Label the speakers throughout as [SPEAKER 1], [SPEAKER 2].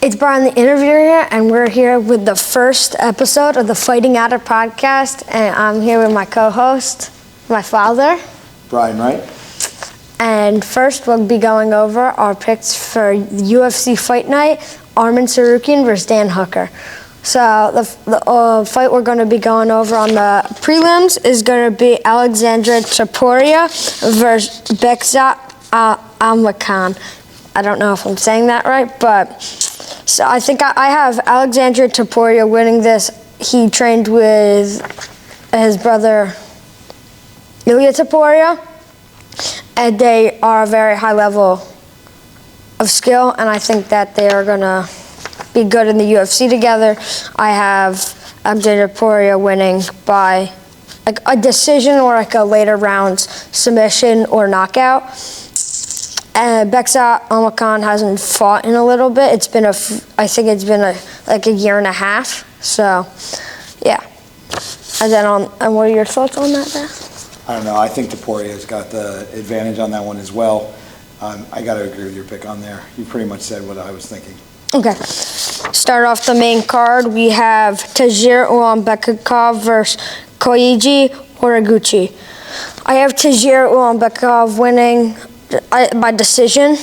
[SPEAKER 1] It's Brian, the interviewer here, and we're here with the first episode of the Fighting Out It podcast, and I'm here with my co-host, my father.
[SPEAKER 2] Brian, Wright.
[SPEAKER 1] And first, we'll be going over our picks for UFC Fight Night, Arman Tsarukyan versus Dan Hooker. So the fight we're going to be going over on the prelims is going to be Alexandra Topuria versus Bekzat Almakhan. I don't know if I'm saying that right, but so I think I have Alexandra Topuria winning this. He trained with his brother Ilya Topuria, and they are a very high level of skill, and I think that they are going to be good in the UFC together. I have Alexandra Topuria winning by like a decision or like a later rounds submission or knockout. Bekzat Almakhan hasn't fought in a little bit. I think it's been like a year and a half. So, yeah. And then and what are your thoughts on that, Beth?
[SPEAKER 2] I don't know. I think Topuria's got the advantage on that one as well. I got to agree with your pick on there. You pretty much said what I was thinking.
[SPEAKER 1] Okay. Start off the main card. We have Tagir Ulanbekov versus Koichi Horiguchi. I have Tagir Ulanbekov winning by decision,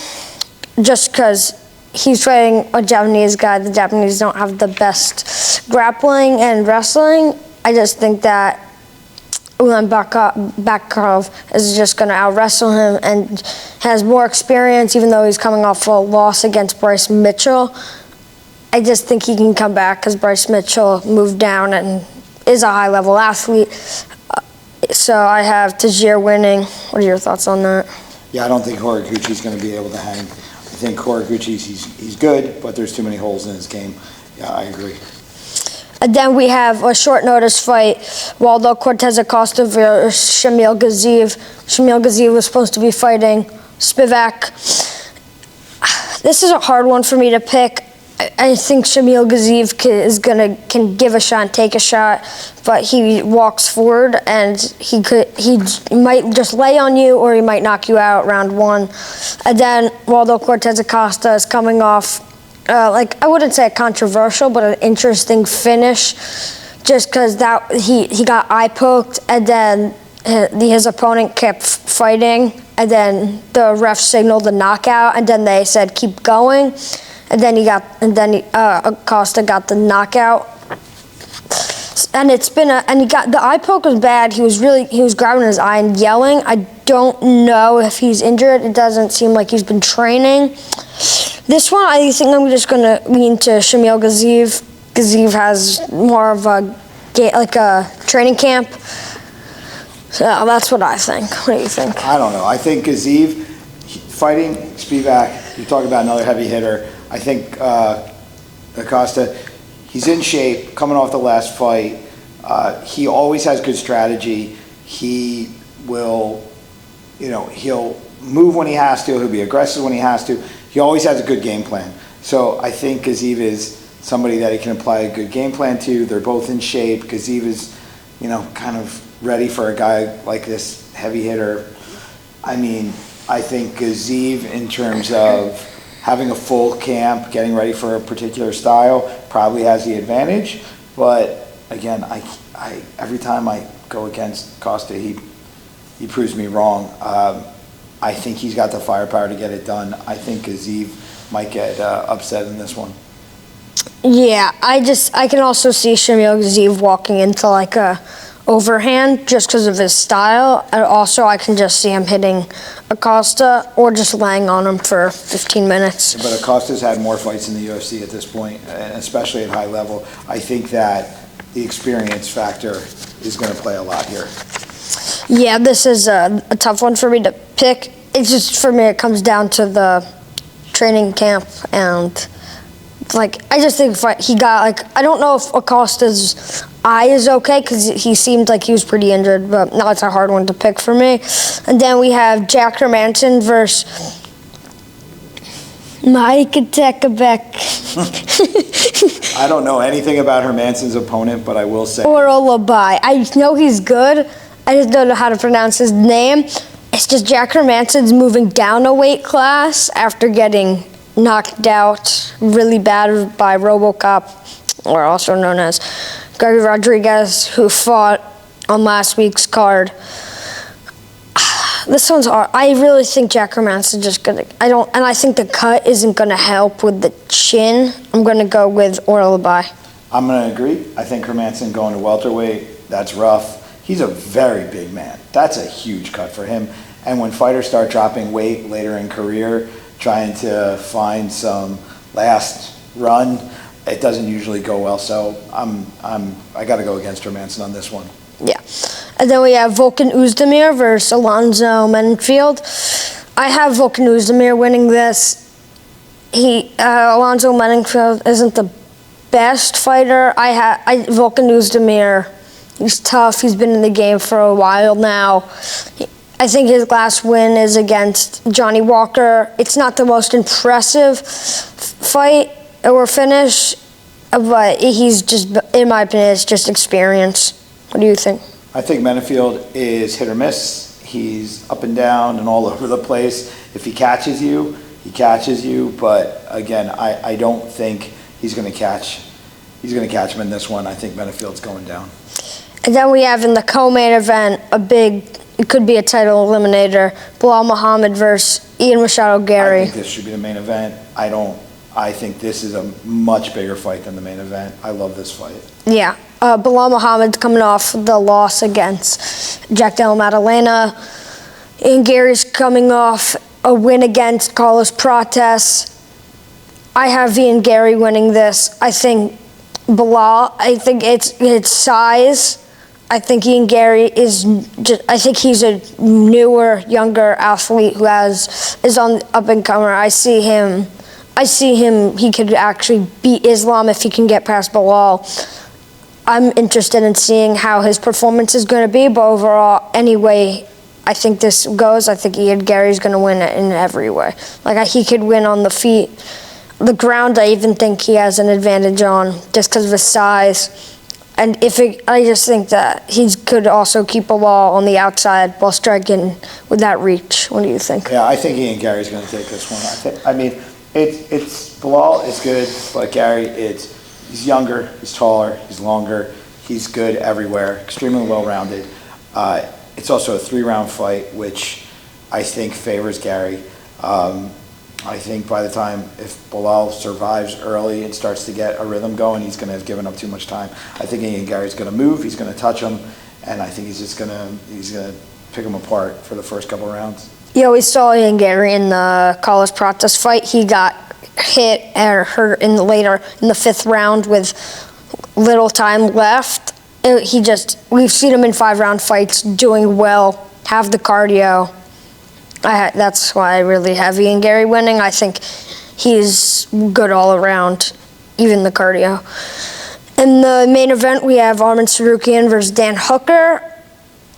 [SPEAKER 1] just because he's fighting a Japanese guy. The Japanese don't have the best grappling and wrestling. I just think that Ulanbekov is just going to out-wrestle him and has more experience, even though he's coming off a loss against Bryce Mitchell. I just think he can come back because Bryce Mitchell moved down and is a high-level athlete. So I have Tagir winning. What are your thoughts on that?
[SPEAKER 2] Yeah, I don't think Horiguchi's going to be able to hang. I think Horiguchi's he's good, but there's too many holes in his game. Yeah, I agree.
[SPEAKER 1] And then we have a short notice fight, Waldo Cortez Acosta versus Shamil Gaziev. Shamil Gaziev was supposed to be fighting Spivak. This is a hard one for me to pick. I think Shamil Gaziev can give a shot and take a shot, but he walks forward and he might just lay on you or he might knock you out round one. And then Waldo Cortez Acosta is coming off I wouldn't say a controversial, but an interesting finish, just because he got eye poked and then his opponent kept fighting, and then the ref signaled the knockout, and then they said keep going. And then Acosta got the knockout, and he got the eye poke was bad. He was grabbing his eye and yelling. I don't know if he's injured. It doesn't seem like he's been training. This one, I think I'm just gonna lean to Shamil Gaziev. Gaziev has more of a training camp. So that's what I think. What do you think?
[SPEAKER 2] I don't know. I think Gaziev fighting Spivak. You talk about another heavy hitter. I think Acosta, he's in shape, coming off the last fight. He always has good strategy. He will, he'll move when he has to. He'll be aggressive when he has to. He always has a good game plan. So I think Gaziev is somebody that he can apply a good game plan to. They're both in shape. Gaziev is, kind of ready for a guy like this heavy hitter. I mean, I think Gaziev, in terms of having a full camp, getting ready for a particular style, probably has the advantage. But again, I every time I go against Costa, he proves me wrong. I think he's got the firepower to get it done. I think Gaziev might get upset in this one.
[SPEAKER 1] Yeah, I can also see Shamil Gaziev walking into like a overhand just because of his style. And also, I can just see him hitting Acosta or just laying on him for 15 minutes.
[SPEAKER 2] But Acosta's had more fights in the UFC at this point, and especially at high level. I think that the experience factor is going to play a lot here.
[SPEAKER 1] Yeah, this is a tough one for me to pick. It's just, for me, it comes down to the training camp and I just think I don't know if Acosta's eye is okay because he seemed like he was pretty injured, but now it's a hard one to pick for me. And then we have Jack Hermansson versus Mike Tekabek.
[SPEAKER 2] I don't know anything about Hermansson's opponent, but I will say.
[SPEAKER 1] Oral Labai. I know he's good. I just don't know how to pronounce his name. It's just Jack Hermansson's moving down a weight class after getting knocked out really bad by RoboCop, or also known as Gregory Rodriguez, who fought on last week's card. This one's hard. I really think Jack Hermanson just gonna. I think the cut isn't gonna help with the chin. I'm gonna go with Orlabai.
[SPEAKER 2] I'm going to agree. I think Hermanson going to welterweight, that's rough. He's a very big man. That's a huge cut for him. And when fighters start dropping weight later in career, trying to find some last run, it doesn't usually go well. So I got to go against Hermanson on this one.
[SPEAKER 1] Yeah. And then we have Volkan Oezdemir versus Alonzo Meningfield. I have Volkan Oezdemir winning this. Alonzo Meningfield isn't the best fighter. Volkan Oezdemir, he's tough. He's been in the game for a while now. I think his last win is against Johnny Walker. It's not the most impressive fight or finish, but he's just, in my opinion, it's just experience. What do you think?
[SPEAKER 2] I think Meningfield is hit or miss. He's up and down and all over the place. If he catches you, he catches you. It again, I don't think he's going to catch him in this one. I think Meningfield's going down.
[SPEAKER 1] And then we have in the co-main event it could be a title eliminator, Bilal Muhammad versus Ian Machado Gary.
[SPEAKER 2] I think this should be the main event. I think this is a much bigger fight than the main event. I love this fight.
[SPEAKER 1] Yeah. Bilal Muhammad's coming off the loss against Jack Della Maddalena. Ian Gary's coming off a win against Carlos Prates. I have Ian Gary winning this. I think Bilal, I think it's size. I think Ian Gary I think he's a newer, younger athlete who is on up and comer. I see him, he could actually beat Islam if he can get past Bilal. I'm interested in seeing how his performance is going to be, but overall, anyway, I think this goes. I think Ian Gary's going to win it in every way. He could win on the feet. The ground, I even think he has an advantage on just because of his size. And I just think that he could also keep a ball on the outside while striking with that reach. What do you think?
[SPEAKER 2] Yeah, I think Ian Gary's going to take this one. It's Bilal is good, but Gary, he's younger, he's taller, he's longer, he's good everywhere, extremely well-rounded. It's also a 3-round fight, which I think favors Gary. I think by the time, if Bilal survives early and starts to get a rhythm going, he's going to have given up too much time. I think Ian Gary's going to move, he's going to touch him, and I think he's going to pick him apart for the first couple rounds.
[SPEAKER 1] Yeah, we saw Ian Gary in the Carlos Prates fight. He got hit or hurt in the 5th round with little time left. We've seen him in 5-round fights doing well, have the cardio. That's why I really have Ian Gary winning. I think he's good all around, even the cardio. In the main event, we have Arman Tsarukyan versus Dan Hooker.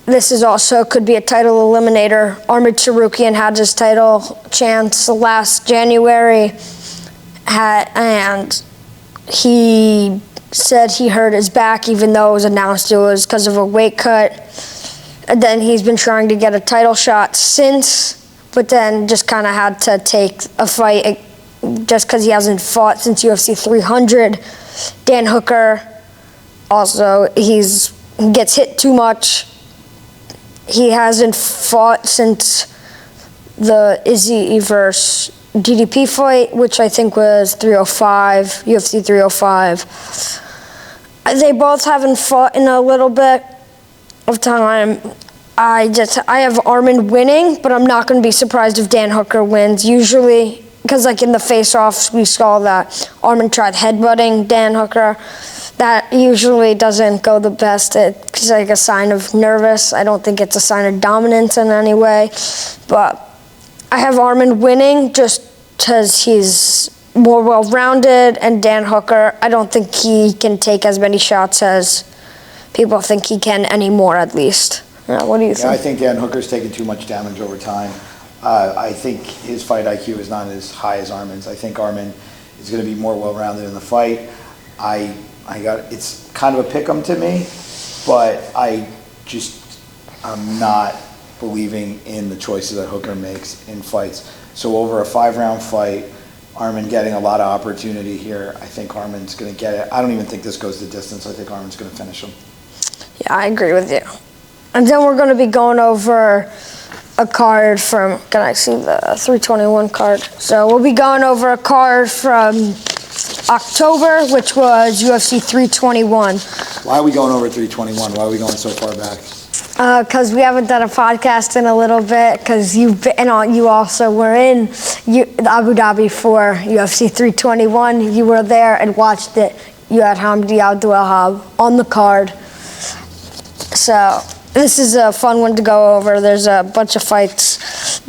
[SPEAKER 1] This is also could be a title eliminator. Arman Tsarukyan had his title chance last January, and he said he hurt his back, even though it was announced it was because of a weight cut. And then he's been trying to get a title shot since, but then just kind of had to take a fight just because he hasn't fought since UFC 300. Dan Hooker, also, he gets hit too much. He hasn't fought since the Izzy versus DDP fight, which I think was 305, UFC 305. They both haven't fought in a little bit of time. I have Arman winning, but I'm not going to be surprised if Dan Hooker wins. Usually, because in the face-offs, we saw that Arman tried headbutting Dan Hooker. That usually doesn't go the best. It's a sign of nervous. I don't think it's a sign of dominance in any way. But I have Arman winning just because he's more well-rounded, and Dan Hooker, I don't think he can take as many shots as people think he can anymore, at least. What do you think?
[SPEAKER 2] Yeah, I think Dan Hooker's taken too much damage over time. I think his fight IQ is not as high as Arman's. I think Arman is going to be more well-rounded in the fight. It's kind of a pick-em to me, but I'm not believing in the choices that Hooker makes in fights. So over a 5-round fight, Armin getting a lot of opportunity here. I think Armin's going to get it. I don't even think this goes the distance. I think Armin's going to finish him.
[SPEAKER 1] Yeah, I agree with you. And then we're going to be going over a card from, can I see the 321 card? So we'll be going over a card from October, which was UFC 321.
[SPEAKER 2] Why are we going over 321? Why are we going so far back?
[SPEAKER 1] Because we haven't done a podcast in a little bit, because you also were in Abu Dhabi for UFC 321. You were there and watched it. You had Hamdi Abdulwahab on the card. So this is a fun one to go over. There's a bunch of fights,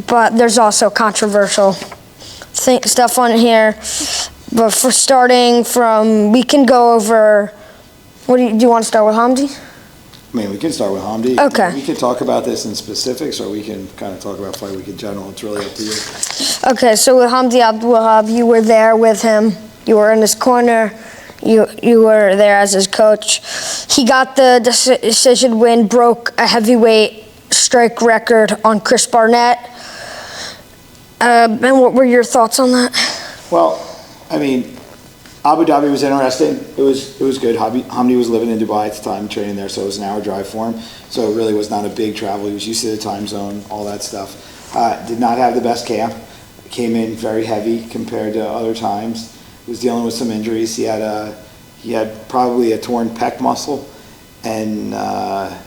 [SPEAKER 1] but there's also controversial stuff on here. But for starting from, we can go over, do you want to start with Hamdi?
[SPEAKER 2] I mean, we can start with Hamdi.
[SPEAKER 1] Okay.
[SPEAKER 2] We can talk about this in specifics, or we can kind of talk about fight week in general. It's really up to you.
[SPEAKER 1] Okay, so with Hamdi Abdulwahab, you were there with him. You were in his corner. You were there as his coach. He got the decision win, broke a heavyweight strike record on Chris Barnett. And what were your thoughts on that?
[SPEAKER 2] Well, I mean, Abu Dhabi was interesting. It was good. Hamdi was living in Dubai at the time, training there, so it was an hour drive for him. So it really was not a big travel. He was used to the time zone, all that stuff. Did not have the best camp. Came in very heavy compared to other times. Was dealing with some injuries. He had probably a torn pec muscle, and that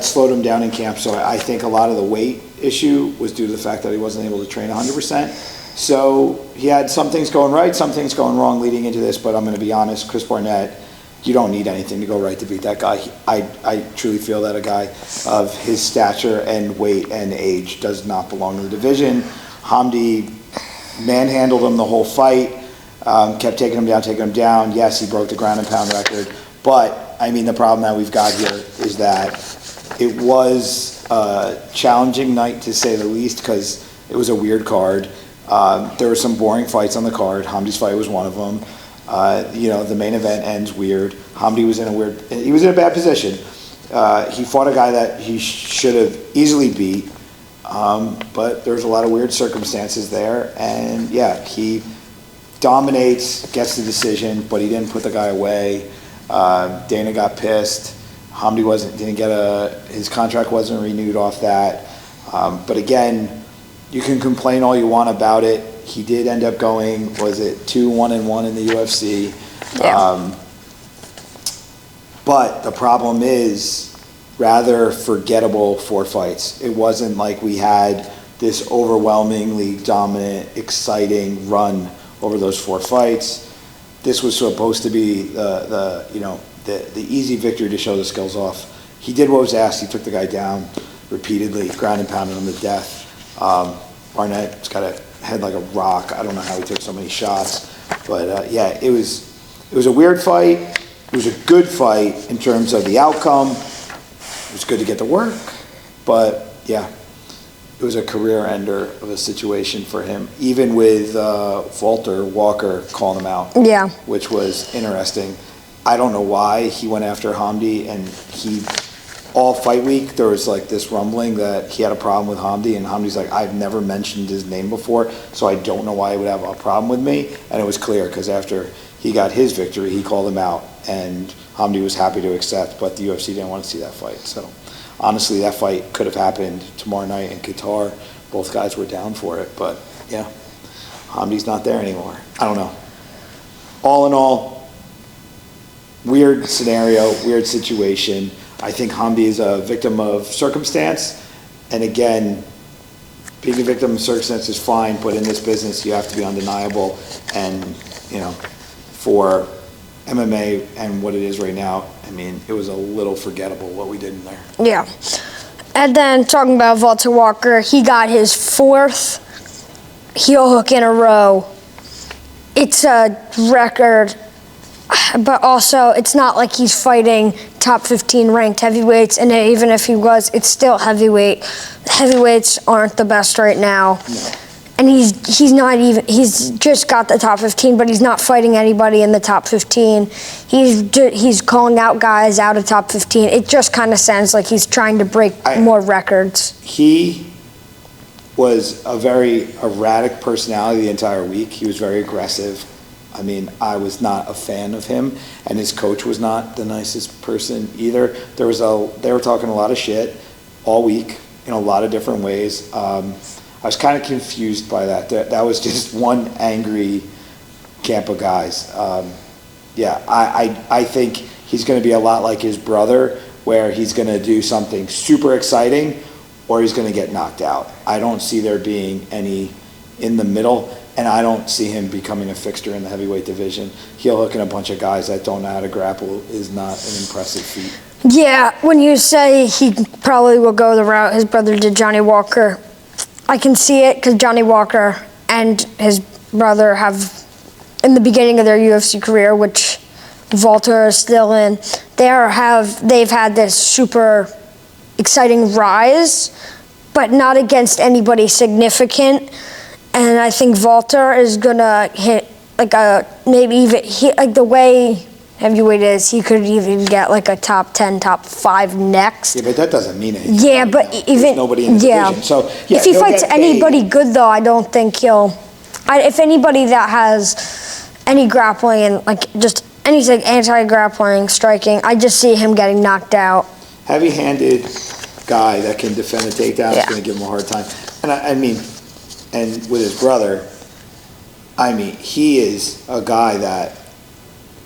[SPEAKER 2] slowed him down in camp. So I think a lot of the weight issue was due to the fact that he wasn't able to train 100%. So he had some things going right, some things going wrong leading into this. But I'm going to be honest, Chris Barnett, you don't need anything to go right to beat that guy. I truly feel that a guy of his stature and weight and age does not belong in the division. Hamdi manhandled him the whole fight, kept taking him down. Yes, he broke the ground and pound record. But, I mean, the problem that we've got here is that it was a challenging night, to say the least, because it was a weird card. There were some boring fights on the card. Hamdi's fight was one of them. The main event ends weird. Hamdi was in a bad position. He fought a guy that he should have easily beat. But there's a lot of weird circumstances there, and he dominates, gets the decision, but he didn't put the guy away. Dana got pissed. Hamdi his contract wasn't renewed off that. But again, you can complain all you want about it. He did end up going, 2-1-1 in the UFC.
[SPEAKER 1] Yeah.
[SPEAKER 2] But the problem is, rather forgettable 4 fights. It wasn't like we had this overwhelmingly dominant, exciting run over those 4 fights. This was supposed to be the easy victory to show the skills off. He did what was asked. He took the guy down repeatedly, ground and pounded him to death. Barnett's got a head like a rock. I don't know how he took so many shots, but it was a weird fight. It was a good fight in terms of the outcome. It was good to get to work, but it was a career ender of a situation for him, even with Walker calling him out, which was interesting. I don't know why he went after Hamdi, and all fight week there was like this rumbling that he had a problem with Hamdi, and Hamdi's like, I've never mentioned his name before, so I don't know why he would have a problem with me. And it was clear, because after he got his victory, he called him out, and Hamdi was happy to accept, but the UFC didn't want to see that fight. So honestly, that fight could have happened tomorrow night in Qatar. Both guys were down for it, but Hamdi's not there anymore. I don't know. All in all, weird scenario, weird situation. I think Hamdi is a victim of circumstance, and again, being a victim of circumstance is fine, but in this business you have to be undeniable, and for MMA and what it is right now, I mean, it was a little forgettable what we did in there. Yeah.
[SPEAKER 1] And then talking about Walter Walker, he got his 4th heel hook in a row. It's a record, but also it's not like he's fighting top 15 ranked heavyweights, and even if he was, it's still heavyweight. Heavyweights aren't the best right now.
[SPEAKER 2] No.
[SPEAKER 1] And he's just got the top 15, but he's not fighting anybody in the top 15. He's calling out guys out of top 15. It just kind of sounds like he's trying to break more records.
[SPEAKER 2] He was a very erratic personality the entire week. He was very aggressive. I mean, I was not a fan of him, and his coach was not the nicest person either. They were talking a lot of shit all week in a lot of different ways. I was kind of confused by that. That was just one angry camp of guys. Yeah, I think he's going to be a lot like his brother, where he's going to do something super exciting or he's going to get knocked out. I don't see there being any in the middle, and I don't see him becoming a fixture in the heavyweight division. Heel hooking a bunch of guys that don't know how to grapple is not an impressive feat.
[SPEAKER 1] Yeah, when you say he probably will go the route his brother did, Johnny Walker, I can see it because Johnny Walker and his brother have, in the beginning of their UFC career, which Walter is still in, they've had this super exciting rise, but not against anybody significant. And I think Walter is gonna hit like maybe even like the way heavyweight is, he could even get like a top 10, top 5 next.
[SPEAKER 2] Yeah, but that doesn't mean anything.
[SPEAKER 1] Yeah, but even
[SPEAKER 2] there's nobody in the division. So yeah,
[SPEAKER 1] if he fights anybody good though, I don't think if anybody that has any grappling and like just anything anti-grappling, striking, I just see him getting knocked out.
[SPEAKER 2] Heavy-handed guy that can defend a takedown is
[SPEAKER 1] Yeah.
[SPEAKER 2] going to give him a hard time. And I mean, and with his brother, I mean, he is a guy that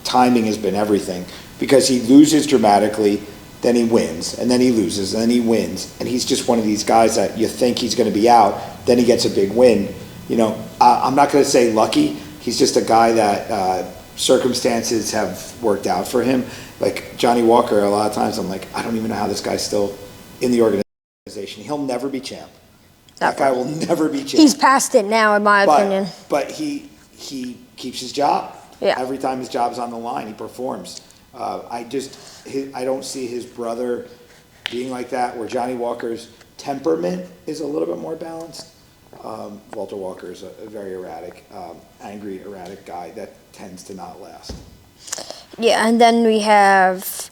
[SPEAKER 2] timing has been everything, because he loses dramatically, then he wins, and then he loses, and then he wins, and he's just one of these guys that you think he's going to be out, then he gets a big win. You know, I'm not going to say lucky. He's just a guy that circumstances have worked out for him. Like Johnny Walker, a lot of times I'm like, I don't even know how this guy's still in the organization. He'll never be champ. That guy will never be champ.
[SPEAKER 1] He's past it now, in my opinion.
[SPEAKER 2] But he keeps his job.
[SPEAKER 1] Yeah.
[SPEAKER 2] Every time his job's on the line, he performs. I don't see his brother being like that, where Johnny Walker's temperament is a little bit more balanced. Walter Walker is a very erratic, angry, erratic guy that tends to not last.
[SPEAKER 1] Yeah, and then we have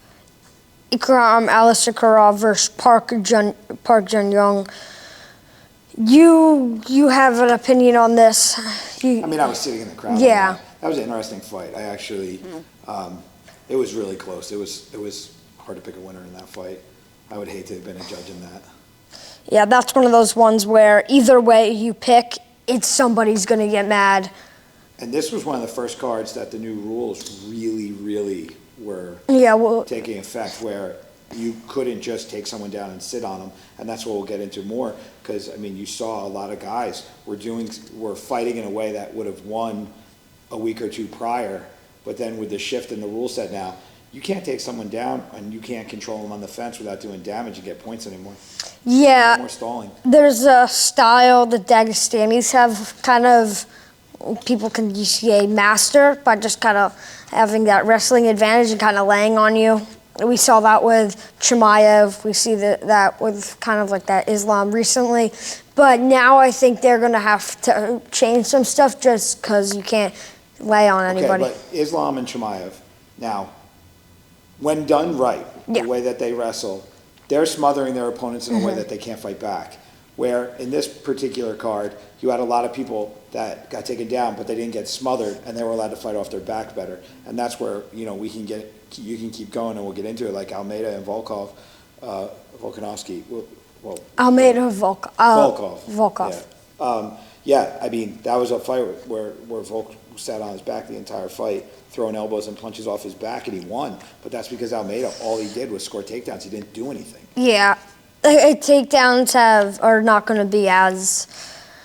[SPEAKER 1] Ikram Alistair versus Park Jun-young. You have an opinion on this?
[SPEAKER 2] I mean, I was sitting in the crowd.
[SPEAKER 1] Yeah.
[SPEAKER 2] That was an interesting fight. I actually, it was really close. It was hard to pick a winner in that fight. I would hate to have been a judge in that.
[SPEAKER 1] Yeah, that's one of those ones where either way you pick, somebody's going to get mad.
[SPEAKER 2] And this was one of the first cards that the new rules really, really were taking effect, where you couldn't just take someone down and sit on them, and that's what we'll get into more. Because I mean, you saw a lot of guys were fighting in a way that would have won a week or two prior, but then with the shift in the rule set now, you can't take someone down and you can't control them on the fence without doing damage and get points anymore.
[SPEAKER 1] Yeah,
[SPEAKER 2] more stalling.
[SPEAKER 1] There's a style that Dagestanis have kind of, people can say master by just kind of having that wrestling advantage and kind of laying on you. We saw that with Chimaev. We see that with kind of like that Islam recently. But now I think they're going to have to change some stuff just because you can't lay on anybody.
[SPEAKER 2] Okay, but Islam and Chimaev, now, when done right, the way that they wrestle, they're smothering their opponents in a way that they can't fight back. Where in this particular card, you had a lot of people that got taken down, but they didn't get smothered, and they were allowed to fight off their back better. And that's where, you know, you can keep going, and we'll get into it, like Almeida and Volkanovski. Well,
[SPEAKER 1] Almeida,
[SPEAKER 2] Volkov. Yeah, I mean, that was a fight where Volk sat on his back the entire fight, throwing elbows and punches off his back, and he won. But that's because Almeida, all he did was score takedowns. He didn't do anything.
[SPEAKER 1] Yeah, takedowns are not going to be as...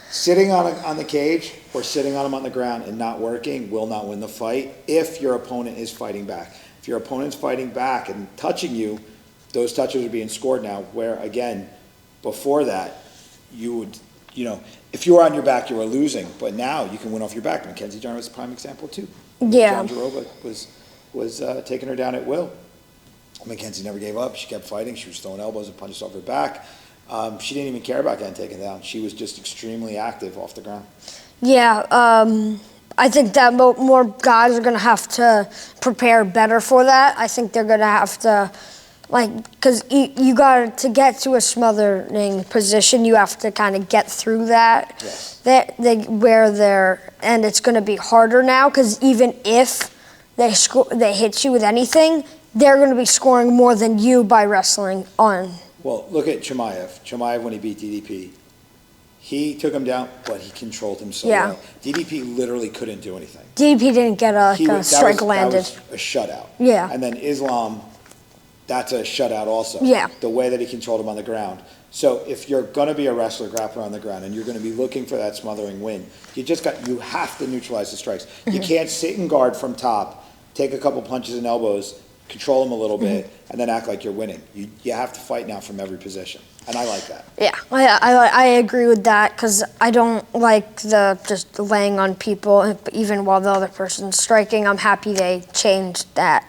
[SPEAKER 2] Sitting on the cage or sitting on him on the ground and not working will not win the fight if your opponent is fighting back. If your opponent's fighting back and touching you, those touches are being scored now, where, again, before that, you would, you know, if you were on your back, you were losing. But now you can win off your back. Mackenzie Jarman was a prime example, too.
[SPEAKER 1] Yeah.
[SPEAKER 2] John Jarova was taking her down at will. Mackenzie never gave up. She kept fighting. She was throwing elbows and punches off her back. She didn't even care about getting taken down. She was just extremely active off the ground.
[SPEAKER 1] Yeah, I think that more guys are going to have to prepare better for that. I think they're going to have to Like, because you got to get to a smothering position, you have to kind of get through that.
[SPEAKER 2] Yes.
[SPEAKER 1] Where they're, and it's going to be harder now because even if they hit you with anything, they're going to be scoring more than you by wrestling on.
[SPEAKER 2] Well, look at Chimaev. Chimaev, when he beat DDP, he took him down, but he controlled him so well. DDP literally couldn't do anything.
[SPEAKER 1] DDP didn't get a strike landed.
[SPEAKER 2] That was a shutout.
[SPEAKER 1] Yeah.
[SPEAKER 2] And then Islam, that's a shutout also.
[SPEAKER 1] Yeah.
[SPEAKER 2] The way that he controlled him on the ground. So if you're going to be a wrestler, grappler on the ground, and you're going to be looking for that smothering win, you have to neutralize the strikes. You can't sit and guard from top, take a couple punches and elbows, control them a little bit, and then act like you're winning. You have to fight now from every position, and I like that.
[SPEAKER 1] Yeah, I agree with that because I don't like just laying on people even while the other person's striking. I'm happy they changed that.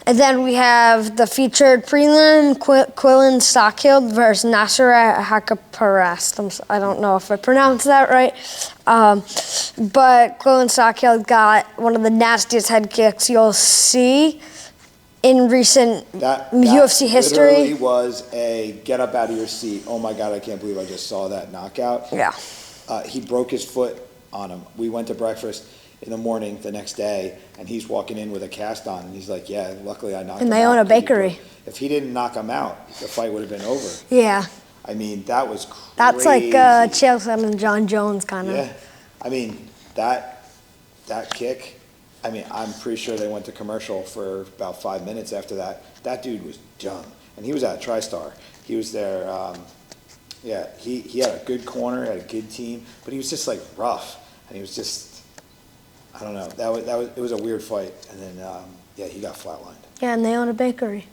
[SPEAKER 1] And then we have the featured prelim, Quillen Stockhill versus Nasser Hakaparast. I don't know if I pronounced that right. But Quillen Stockhill got one of the nastiest head kicks you'll see in recent UFC history.
[SPEAKER 2] Literally was a get up out of your seat. Oh my God, I can't believe I just saw that knockout.
[SPEAKER 1] Yeah.
[SPEAKER 2] He broke his foot on him. We went to breakfast in the morning the next day, and he's walking in with a cast on, and he's like, yeah, luckily I knocked him out.
[SPEAKER 1] And they own a bakery.
[SPEAKER 2] If he didn't knock him out, the fight would have been over.
[SPEAKER 1] Yeah.
[SPEAKER 2] I mean, that was crazy.
[SPEAKER 1] That's like Chael Sonnen and John Jones kind of.
[SPEAKER 2] Yeah. I mean, that kick, I mean, I'm pretty sure they went to commercial for about 5 minutes after that. That dude was done. And he was at TriStar. He was there, he had a good corner, had a good team, but he was just like rough. And he was just, I don't know. It was a weird fight, and then he got flatlined.
[SPEAKER 1] Yeah, and they own a bakery.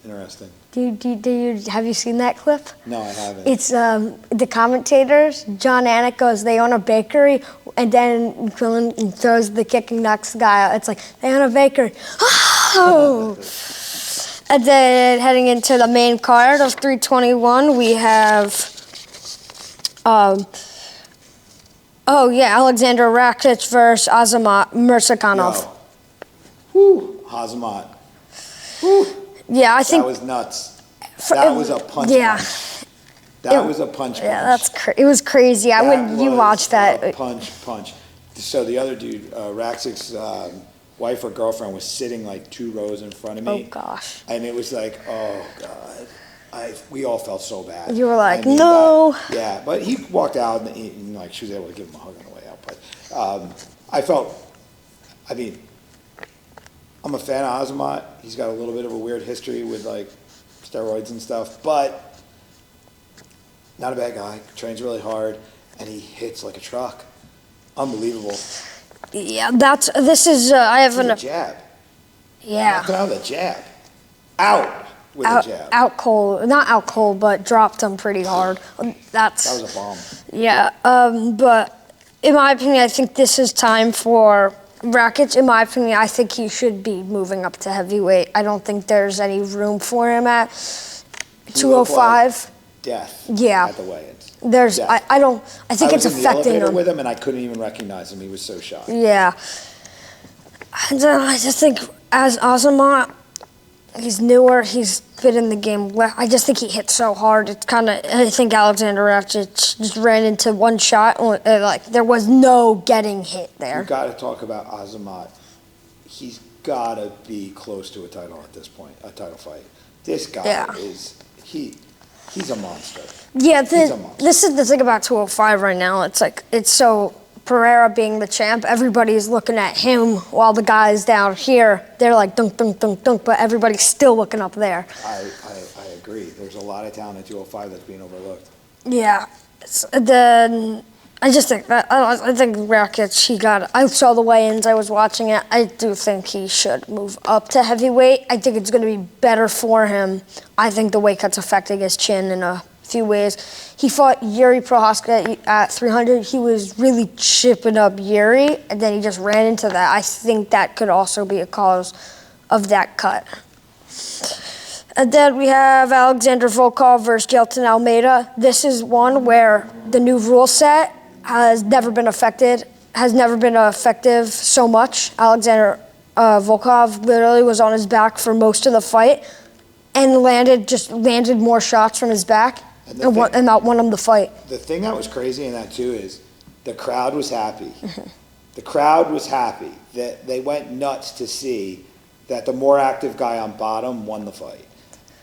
[SPEAKER 2] Interesting.
[SPEAKER 1] Have you seen that clip?
[SPEAKER 2] No, I haven't.
[SPEAKER 1] It's the commentators. John Anik goes, they own a bakery, and then Quillen throws the kick and knocks the guy out. It's like they own a bakery. Oh. And then heading into the main card of 321, we have. Alexander Rakic versus Azamat Murzakanov.
[SPEAKER 2] Whew, Azamat. Whew.
[SPEAKER 1] Yeah, I think
[SPEAKER 2] that was nuts. That was a punch.
[SPEAKER 1] Yeah.
[SPEAKER 2] That was a punch.
[SPEAKER 1] Yeah, it was crazy. When you watch that.
[SPEAKER 2] Punch. So the other dude, Rakic's wife or girlfriend, was sitting like 2 rows in front of me.
[SPEAKER 1] Oh gosh.
[SPEAKER 2] And it was like, oh God. We all felt so bad.
[SPEAKER 1] You were like, no.
[SPEAKER 2] But he walked out, and she was able to give him a hug on the way out. But I'm a fan of Azamat. He's got a little bit of a weird history with like steroids and stuff, but not a bad guy. Trains really hard, and he hits like a truck. Unbelievable.
[SPEAKER 1] Yeah, I have a
[SPEAKER 2] jab.
[SPEAKER 1] Yeah.
[SPEAKER 2] Knocked him out with a jab. Out.
[SPEAKER 1] Out cold, not out cold, but dropped him pretty hard. That
[SPEAKER 2] was a bomb.
[SPEAKER 1] Yeah, but in my opinion, I think this is time for Rakic. In my opinion, I think he should be moving up to heavyweight. I don't think there's any room for him at 205.
[SPEAKER 2] Death.
[SPEAKER 1] Yeah.
[SPEAKER 2] At the weigh-ins.
[SPEAKER 1] There's, I think it's affecting him.
[SPEAKER 2] With him, and I couldn't even recognize him. He was so shocked.
[SPEAKER 1] Yeah. And I just think as Azamat, he's newer. He's been in the game. I just think he hit so hard. It's kind of. I think Alexander Rakic just ran into one shot. Like there was no getting hit there.
[SPEAKER 2] You got to talk about Azamat. He's got to be close to a title at this point. A title fight. This guy is he's a monster.
[SPEAKER 1] Yeah, this is the thing about 205 right now. It's like so. Pereira being the champ, everybody's looking at him while the guys down here, they're like dunk, dunk, dunk, dunk, but everybody's still looking up there.
[SPEAKER 2] I agree. There's a lot of talent at 205 that's being overlooked.
[SPEAKER 1] Yeah. Then I just think that, I think Rakic, I saw the weigh-ins, I was watching it. I do think he should move up to heavyweight. I think it's going to be better for him. I think the weight cut's affecting his chin in a few ways. He fought Yuri Prohaska at 300. He was really chipping up Yuri, and then he just ran into that. I think that could also be a cause of that cut. And then we have Alexander Volkov versus Gelton Almeida. This is one where the new rule set has never been effective so much. Alexander Volkov literally was on his back for most of the fight. and landed more shots from his back and that won him the fight.
[SPEAKER 2] The thing that was crazy in that too is the crowd was happy. The crowd was happy that they went nuts to see that the more active guy on bottom won the fight.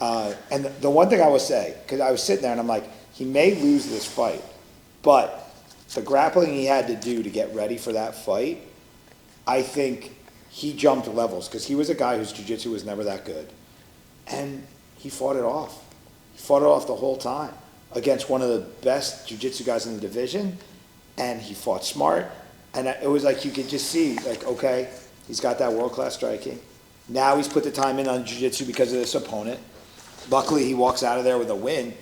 [SPEAKER 2] And the one thing I will say, because I was sitting there and I'm like, he may lose this fight, but the grappling he had to do to get ready for that fight, I think he jumped levels because he was a guy whose jiu-jitsu was never that good. And he fought it off. He fought it off the whole time against one of the best jiu-jitsu guys in the division, and he fought smart. And it was like you could just see, like, okay, he's got that world-class striking. Now he's put the time in on jiu-jitsu because of this opponent. Luckily, he walks out of there with a win.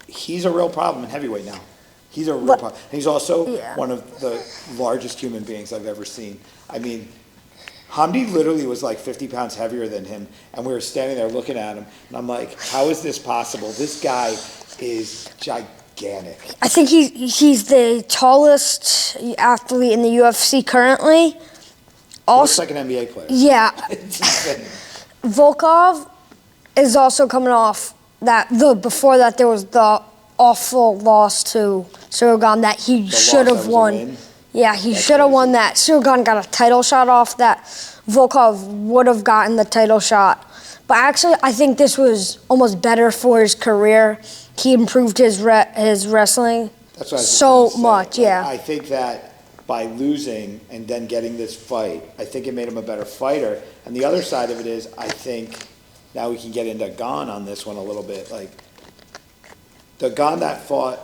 [SPEAKER 2] He's a real problem in heavyweight now. He's a real problem. And he's also one of the largest human beings I've ever seen. I mean, Hamdi literally was like 50 pounds heavier than him, and we were standing there looking at him, and I'm like, how is this possible? This guy is gigantic.
[SPEAKER 1] I think he's the tallest athlete in the UFC currently.
[SPEAKER 2] Looks like an NBA player.
[SPEAKER 1] Yeah. Volkov is also coming off before that there was the awful loss to Surugan that he should have won. Yeah, he should have won that. Surugan got a title shot off that. Volkov would have gotten the title shot. But actually, I think this was almost better for his career. He improved his wrestling so much,
[SPEAKER 2] I think that by losing and then getting this fight, I think it made him a better fighter. And the other side of it is, I think, now we can get into Gon on this one a little bit. Like, the Gon that fought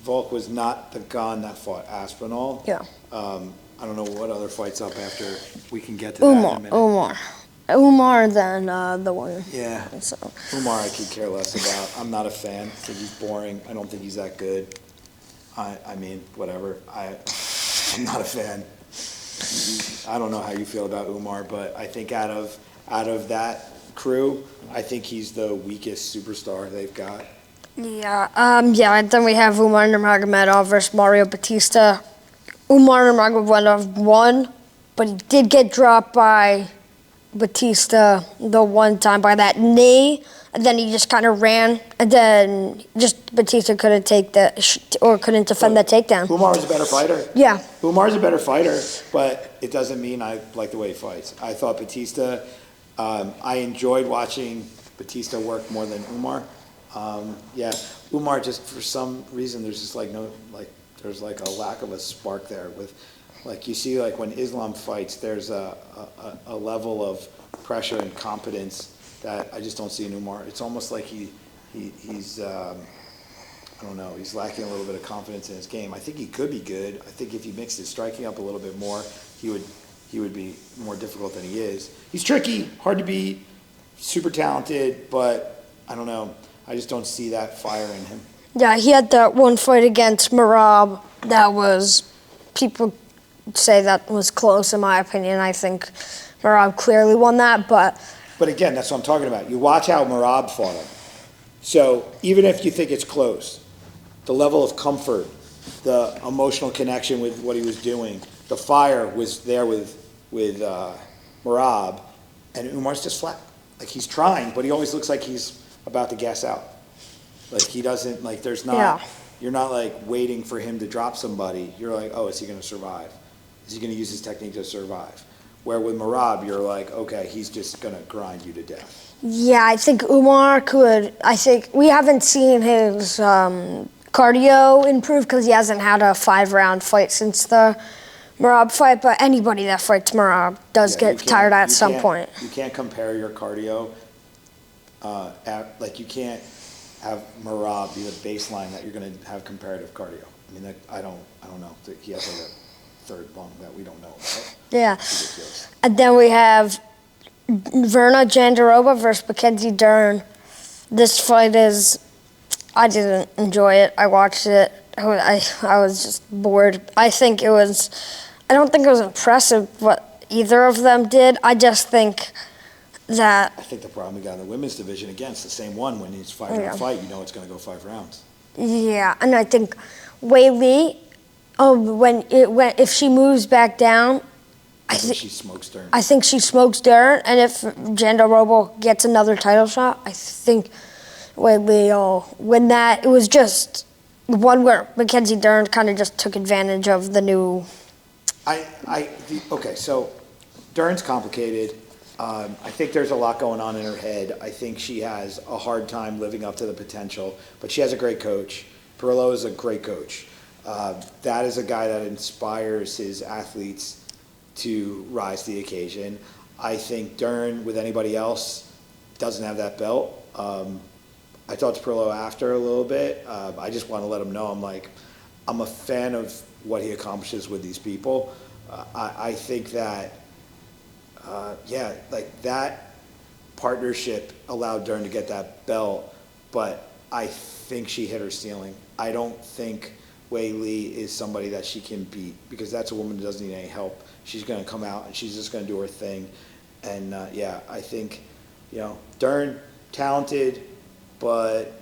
[SPEAKER 2] Volk was not the Gon that fought Aspinall.
[SPEAKER 1] Yeah.
[SPEAKER 2] I don't know what other fights up after we can get to that in a minute.
[SPEAKER 1] Umar, then the one.
[SPEAKER 2] Yeah.
[SPEAKER 1] So.
[SPEAKER 2] Umar I could care less about. I'm not a fan. I think he's boring. I don't think he's that good. I mean, whatever. I'm not a fan. I don't know how you feel about Umar, but I think out of that crew, I think he's the weakest superstar they've got.
[SPEAKER 1] Yeah, then we have Umar Nurmagomedov versus Mario Batista. Umar Nurmagomedov won, but he did get dropped by Batista the one time by that knee, and then he just kind of ran, and then just Batista couldn't couldn't defend the takedown.
[SPEAKER 2] Umar is a better fighter.
[SPEAKER 1] Yeah.
[SPEAKER 2] Umar's a better fighter, but it doesn't mean I like the way he fights. I thought Batista, I enjoyed watching Batista work more than Umar. Umar just for some reason there's just there's like a lack of a spark there with, like you see like when Islam fights there's a level of pressure and competence that I just don't see in Umar. It's almost like he's I don't know, he's lacking a little bit of confidence in his game. I think he could be good. I think if he mixed his striking up a little bit more, he would be more difficult than he is. He's tricky, hard to beat, super talented, but I don't know. I just don't see that fire in him.
[SPEAKER 1] Yeah, he had that one fight against Merab that was, people say that was close in my opinion. I think Merab clearly won that, but
[SPEAKER 2] again, that's what I'm talking about. You watch how Merab fought him. So even if you think it's close, the level of comfort, the emotional connection with what he was doing, the fire was there with Merab, and Umar's just flat. Like he's trying, but he always looks like he's about to gas out. Like he doesn't, like there's not, you're not like waiting for him to drop somebody. You're like, oh, is he going to survive? Is he going to use his technique to survive? Where with Merab, you're like, okay, he's just going to grind you to death.
[SPEAKER 1] Yeah, I think Umar could, I think we haven't seen his cardio improve because he hasn't had a 5-round fight since the Merab fight, but anybody that fights Merab does get tired at some point.
[SPEAKER 2] You can't compare your cardio. You can't have Merab be the baseline that you're going to have comparative cardio. I mean, I don't know. He has like a third lung that we don't know about.
[SPEAKER 1] Yeah. And then we have Verna Jandiroba versus Mackenzie Dern. This fight I didn't enjoy it. I watched it. I was just bored. I don't think it was impressive what either of them did. I just think that...
[SPEAKER 2] I think the problem we got in the women's division, again, it's the same one. When he's fighting a fight, you know it's going to go 5 rounds.
[SPEAKER 1] Yeah, and I think Wei Li, if she moves back down,
[SPEAKER 2] I think she smokes Dern.
[SPEAKER 1] I think she smokes Dern, and if Jandaroba gets another title shot, I think Whaley will win that. It was just one where Mackenzie Dern kind of just took advantage of the new.
[SPEAKER 2] Okay, so Dern's complicated. I think there's a lot going on in her head. I think she has a hard time living up to the potential, but she has a great coach. Perillo is a great coach. That is a guy that inspires his athletes to rise to the occasion. I think Dern, with anybody else, doesn't have that belt. I talked to Perillo after a little bit. I just want to let him know I'm a fan of what he accomplishes with these people. I think that, that partnership allowed Dern to get that belt, but I think she hit her ceiling. I don't think Wei Li is somebody that she can beat, because that's a woman who doesn't need any help. She's going to come out and she's just going to do her thing. And I think, Dern, talented, but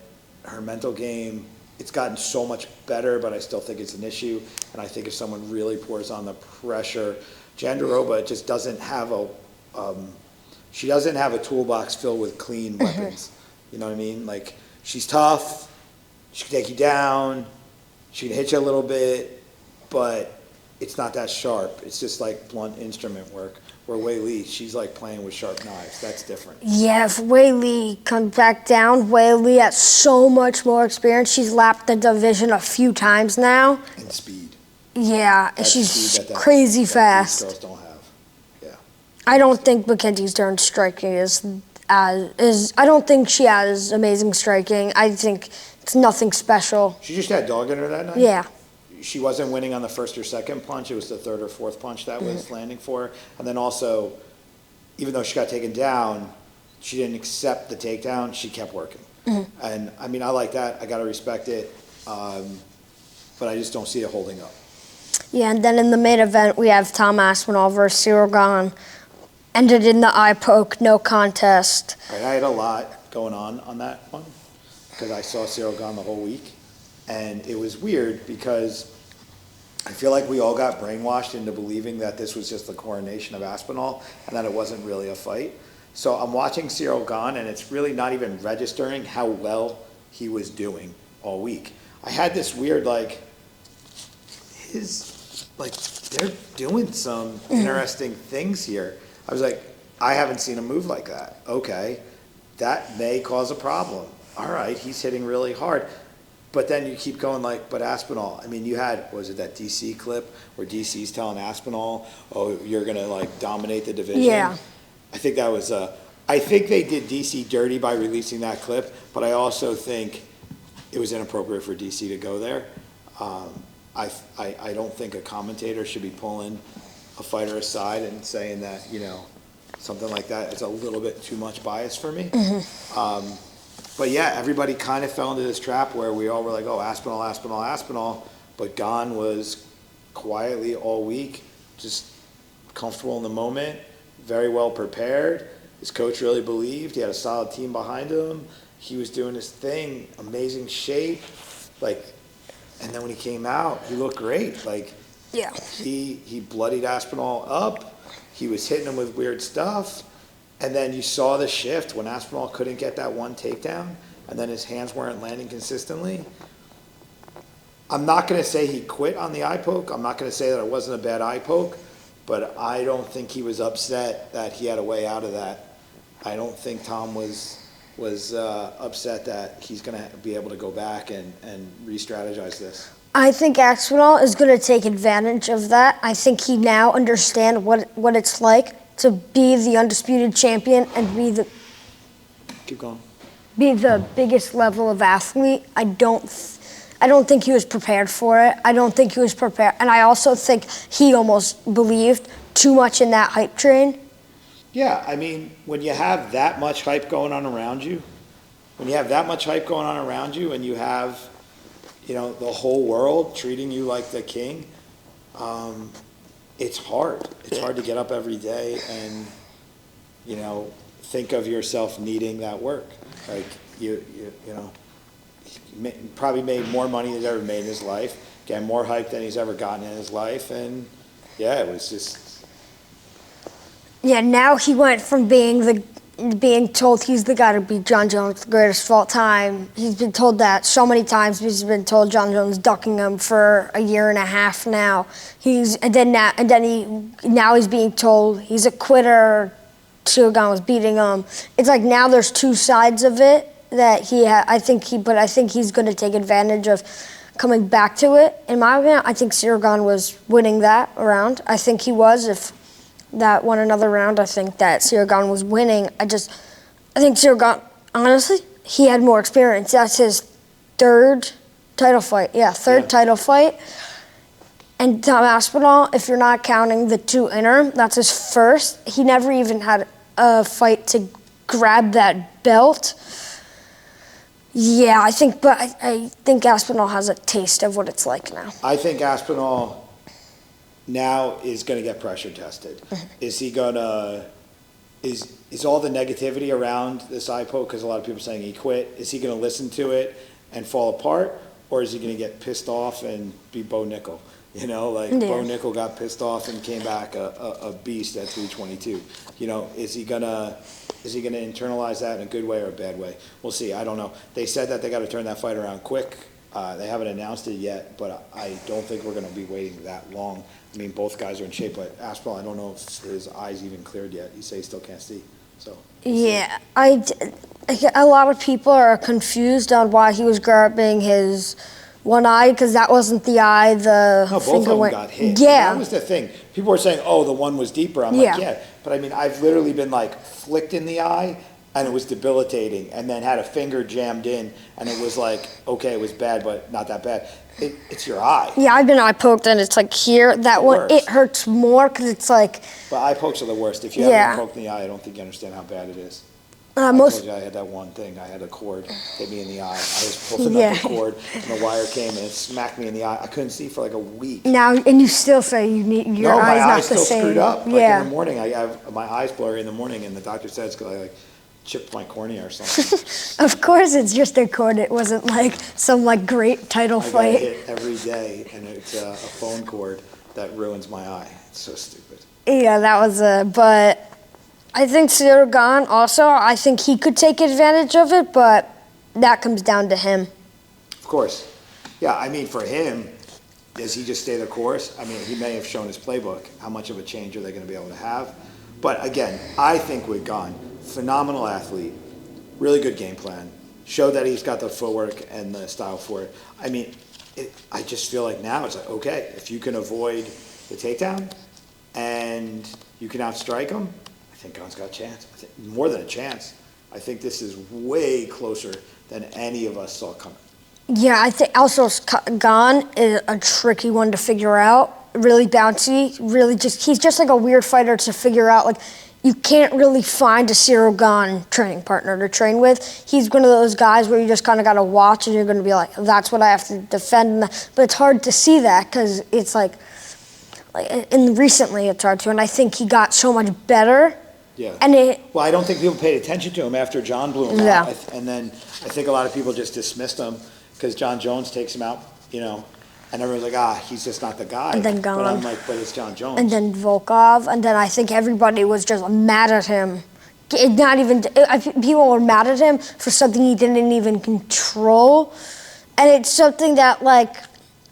[SPEAKER 2] her mental game, it's gotten so much better, but I still think it's an issue. And I think if someone really pours on the pressure, Jandaroba just doesn't have she doesn't have a toolbox filled with clean weapons. You know what I mean? Like, she's tough, she can take you down, she can hit you a little bit, but it's not that sharp. It's just like blunt instrument work. Where Wei Li, she's like playing with sharp knives. That's different.
[SPEAKER 1] Yeah, if Wei Li comes back down, Wei Li has so much more experience. She's lapped the division a few times now.
[SPEAKER 2] And speed.
[SPEAKER 1] Yeah,
[SPEAKER 2] That's
[SPEAKER 1] she's
[SPEAKER 2] speed
[SPEAKER 1] crazy
[SPEAKER 2] that
[SPEAKER 1] fast.
[SPEAKER 2] These girls don't have. Yeah.
[SPEAKER 1] I don't think Mackenzie Dern's striking is. I don't think she has amazing striking. I think it's nothing special.
[SPEAKER 2] She just had dog in her that night?
[SPEAKER 1] Yeah.
[SPEAKER 2] She wasn't winning on the first or second punch. It was the third or fourth punch that was landing for her. And then also, even though she got taken down, she didn't accept the takedown. She kept working. And, I mean, I like that. I got to respect it. But I just don't see it holding up.
[SPEAKER 1] Yeah, and then in the main event, we have Tom Aspinall versus Cyril Gahn. Ended in the eye poke, no contest.
[SPEAKER 2] Right, I had a lot going on that one, because I saw Cyril Gahn the whole week. And it was weird because I feel like we all got brainwashed into believing that this was just the coronation of Aspinall and that it wasn't really a fight. So I'm watching Cyril Gahn, and it's really not even registering how well he was doing all week. I had this weird, they're doing some interesting things here. I was like, I haven't seen a move like that. Okay, that may cause a problem. All right, he's hitting really hard. But then you keep going but Aspinall, I mean, you had, was it that DC clip where DC's telling Aspinall, oh, you're going to dominate the division?
[SPEAKER 1] Yeah.
[SPEAKER 2] I think that was, I think they did DC dirty by releasing that clip, but I also think it was inappropriate for DC to go there. I don't think a commentator should be pulling a fighter aside and saying that, something like that is a little bit too much bias for me. But yeah, everybody kind of fell into this trap where we all were like, oh, Aspinall, Aspinall, Aspinall. But Gahn was quietly all week, just comfortable in the moment, very well prepared. His coach really believed. He had a solid team behind him. He was doing his thing, amazing shape. And then when he came out, he looked great.
[SPEAKER 1] Yeah.
[SPEAKER 2] He bloodied Aspinall up. He was hitting him with weird stuff. And then you saw the shift when Aspinall couldn't get that one takedown, and then his hands weren't landing consistently. I'm not going to say he quit on the eye poke. I'm not going to say that it wasn't a bad eye poke, but I don't think he was upset that he had a way out of that. I don't think Tom was upset that he's going to be able to go back and re-strategize this.
[SPEAKER 1] I think Aspinall is going to take advantage of that. I think he now understands what it's like to be the undisputed champion and be the biggest level of athlete. I don't think he was prepared for it. I don't think he was prepared, and I also think he almost believed too much in that hype train.
[SPEAKER 2] Yeah, I mean, when you have that much hype going on around you, and you have the whole world treating you like the king, it's hard. It's hard to get up every day and, think of yourself needing that work. You probably made more money than he's ever made in his life, got more hype than he's ever gotten in his life, and yeah, it was just
[SPEAKER 1] Yeah, now he went from being told he's the guy to beat John Jones, the greatest of all time. He's been told that so many times. He's been told John Jones ducking him for a year and a half now. Now he's being told he's a quitter. Cyril Gahn was beating him. It's like now there's two sides of it that I think he's going to take advantage of coming back to it. In my opinion, I think Cyril Gahn was winning that round. I think he was. If that won another round, I think that Cyril Gahn was winning. I think Cyril Gahn, honestly, he had more experience. That's his third title fight. Yeah, third title fight. And Tom Aspinall, if you're not counting the two interim, that's his first. He never even had a fight to grab that belt. Yeah, I think Aspinall has a taste of what it's like now.
[SPEAKER 2] I think Aspinall now is going to get pressure tested. Is he going to, is all the negativity around this eye poke, because a lot of people are saying he quit, is he going to listen to it and fall apart, or is he going to get pissed off and be Bo Nickel? You know, Bo Nickel got pissed off and came back a beast at 322. You know, is he gonna internalize that in a good way or a bad way? We'll see. I don't know. They said that they got to turn that fight around quick. They haven't announced it yet, but I don't think we're going to be waiting that long. I mean, both guys are in shape, but Aspinall, I don't know if his eyes even cleared yet. You say he still can't see. So
[SPEAKER 1] yeah, a lot of people are confused on why he was grabbing his one eye, because that wasn't the eye
[SPEAKER 2] both of them got hit.
[SPEAKER 1] Yeah.
[SPEAKER 2] That was the thing. People were saying, oh, the one was deeper. I'm like, yeah. But I mean, I've literally been flicked in the eye, and it was debilitating, and then had a finger jammed in, and it was okay, it was bad, but not that bad. It's your eye.
[SPEAKER 1] Yeah, I've been eye poked, and it's here. That one, it hurts more, because it's
[SPEAKER 2] But eye pokes are the worst. If you haven't been poked in the eye, I don't think you understand how bad it is. I told you I had that one thing. I had a cord hit me in the eye. I was pulling up the cord, and the wire came, and it smacked me in the eye. I couldn't see for a week.
[SPEAKER 1] Now, and you still say your eye's not the same.
[SPEAKER 2] No, my eye's still screwed up. In the morning, I have my eyes blurry in the morning, and the doctor said it's because I chipped my cornea or something.
[SPEAKER 1] Of course, it's just a cord. It wasn't some great title fight.
[SPEAKER 2] I get hit every day, and it's a phone cord that ruins my eye. It's so stupid.
[SPEAKER 1] Yeah, that was but I think Cyril Gahn also, I think he could take advantage of it, but that comes down to him.
[SPEAKER 2] Of course. Yeah, I mean, for him, does he just stay the course? I mean, he may have shown his playbook. How much of a change are they going to be able to have? But again, I think with Gahn, phenomenal athlete, really good game plan, showed that he's got the footwork and the style for it. I mean, I just feel like now it's okay, if you can avoid the takedown and you can outstrike him, I think Gahn's got a chance. I think more than a chance. I think this is way closer than any of us saw coming.
[SPEAKER 1] Yeah, I think also Gahn is a tricky one to figure out. Really bouncy, he's just a weird fighter to figure out. You can't really find a Cyril Gahn training partner to train with. He's one of those guys where you just kind of got to watch, and you're going to be like, that's what I have to defend. But it's hard to see that, because it's and recently it's hard to, and I think he got so much better.
[SPEAKER 2] Yeah.
[SPEAKER 1] And
[SPEAKER 2] well, I don't think people paid attention to him after John blew him out. And then I think a lot of people just dismissed him because John Jones takes him out, and everyone's like, he's just not the guy.
[SPEAKER 1] And then Gahn.
[SPEAKER 2] But I'm but it's John Jones.
[SPEAKER 1] And then Volkov, and then I think everybody was just mad at him. People were mad at him for something he didn't even control. And it's something that,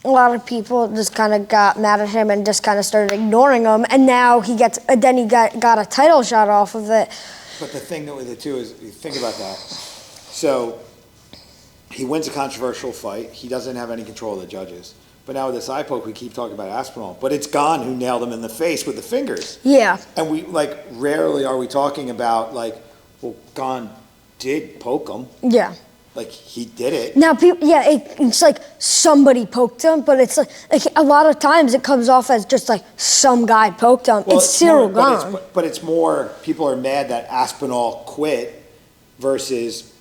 [SPEAKER 1] a lot of people just kind of got mad at him and just kind of started ignoring him, and now he got a title shot off of it.
[SPEAKER 2] But the thing with it too is, you think about that. So he wins a controversial fight. He doesn't have any control of the judges. But now with this eye poke, we keep talking about Aspinall, but it's Gahn who nailed him in the face with the fingers.
[SPEAKER 1] Yeah.
[SPEAKER 2] And we rarely are we talking about well, Gahn did poke him.
[SPEAKER 1] Yeah.
[SPEAKER 2] He did it.
[SPEAKER 1] Now, it's somebody poked him, but it's a lot of times it comes off as just some guy poked him. Well, it's Cyril Gahn.
[SPEAKER 2] But it's more, people are mad that Aspinall quit versus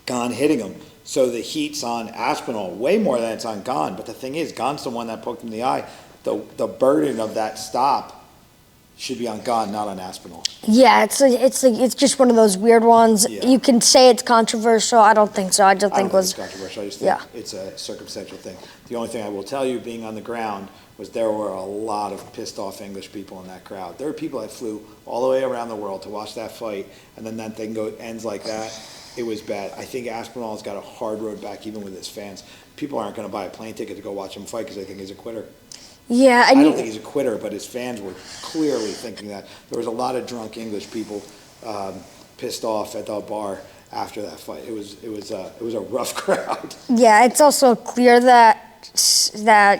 [SPEAKER 2] Gahn hitting him. So the heat's on Aspinall way more than it's on Gahn. But the thing is, Gahn's the one that poked him in the eye. The burden of that stop should be on Gunn, not on Aspinall.
[SPEAKER 1] Yeah, it's just one of those weird ones.
[SPEAKER 2] Yeah.
[SPEAKER 1] You can say it's controversial. I don't think so. I just
[SPEAKER 2] I don't
[SPEAKER 1] think
[SPEAKER 2] think
[SPEAKER 1] was
[SPEAKER 2] it's controversial. I just think
[SPEAKER 1] yeah.
[SPEAKER 2] it's a circumstantial thing. The only thing I will tell you, being on the ground, was there were a lot of pissed off English people in that crowd. There were people that flew all the way around the world to watch that fight, and then that thing ends like that. It was bad. I think Aspinall's got a hard road back, even with his fans. People aren't going to buy a plane ticket to go watch him fight because they think he's a quitter.
[SPEAKER 1] Yeah,
[SPEAKER 2] I don't think he's a quitter, but his fans were clearly thinking that. There was a lot of drunk English people pissed off at the bar after that fight. It was a rough crowd.
[SPEAKER 1] yeah, it's also clear that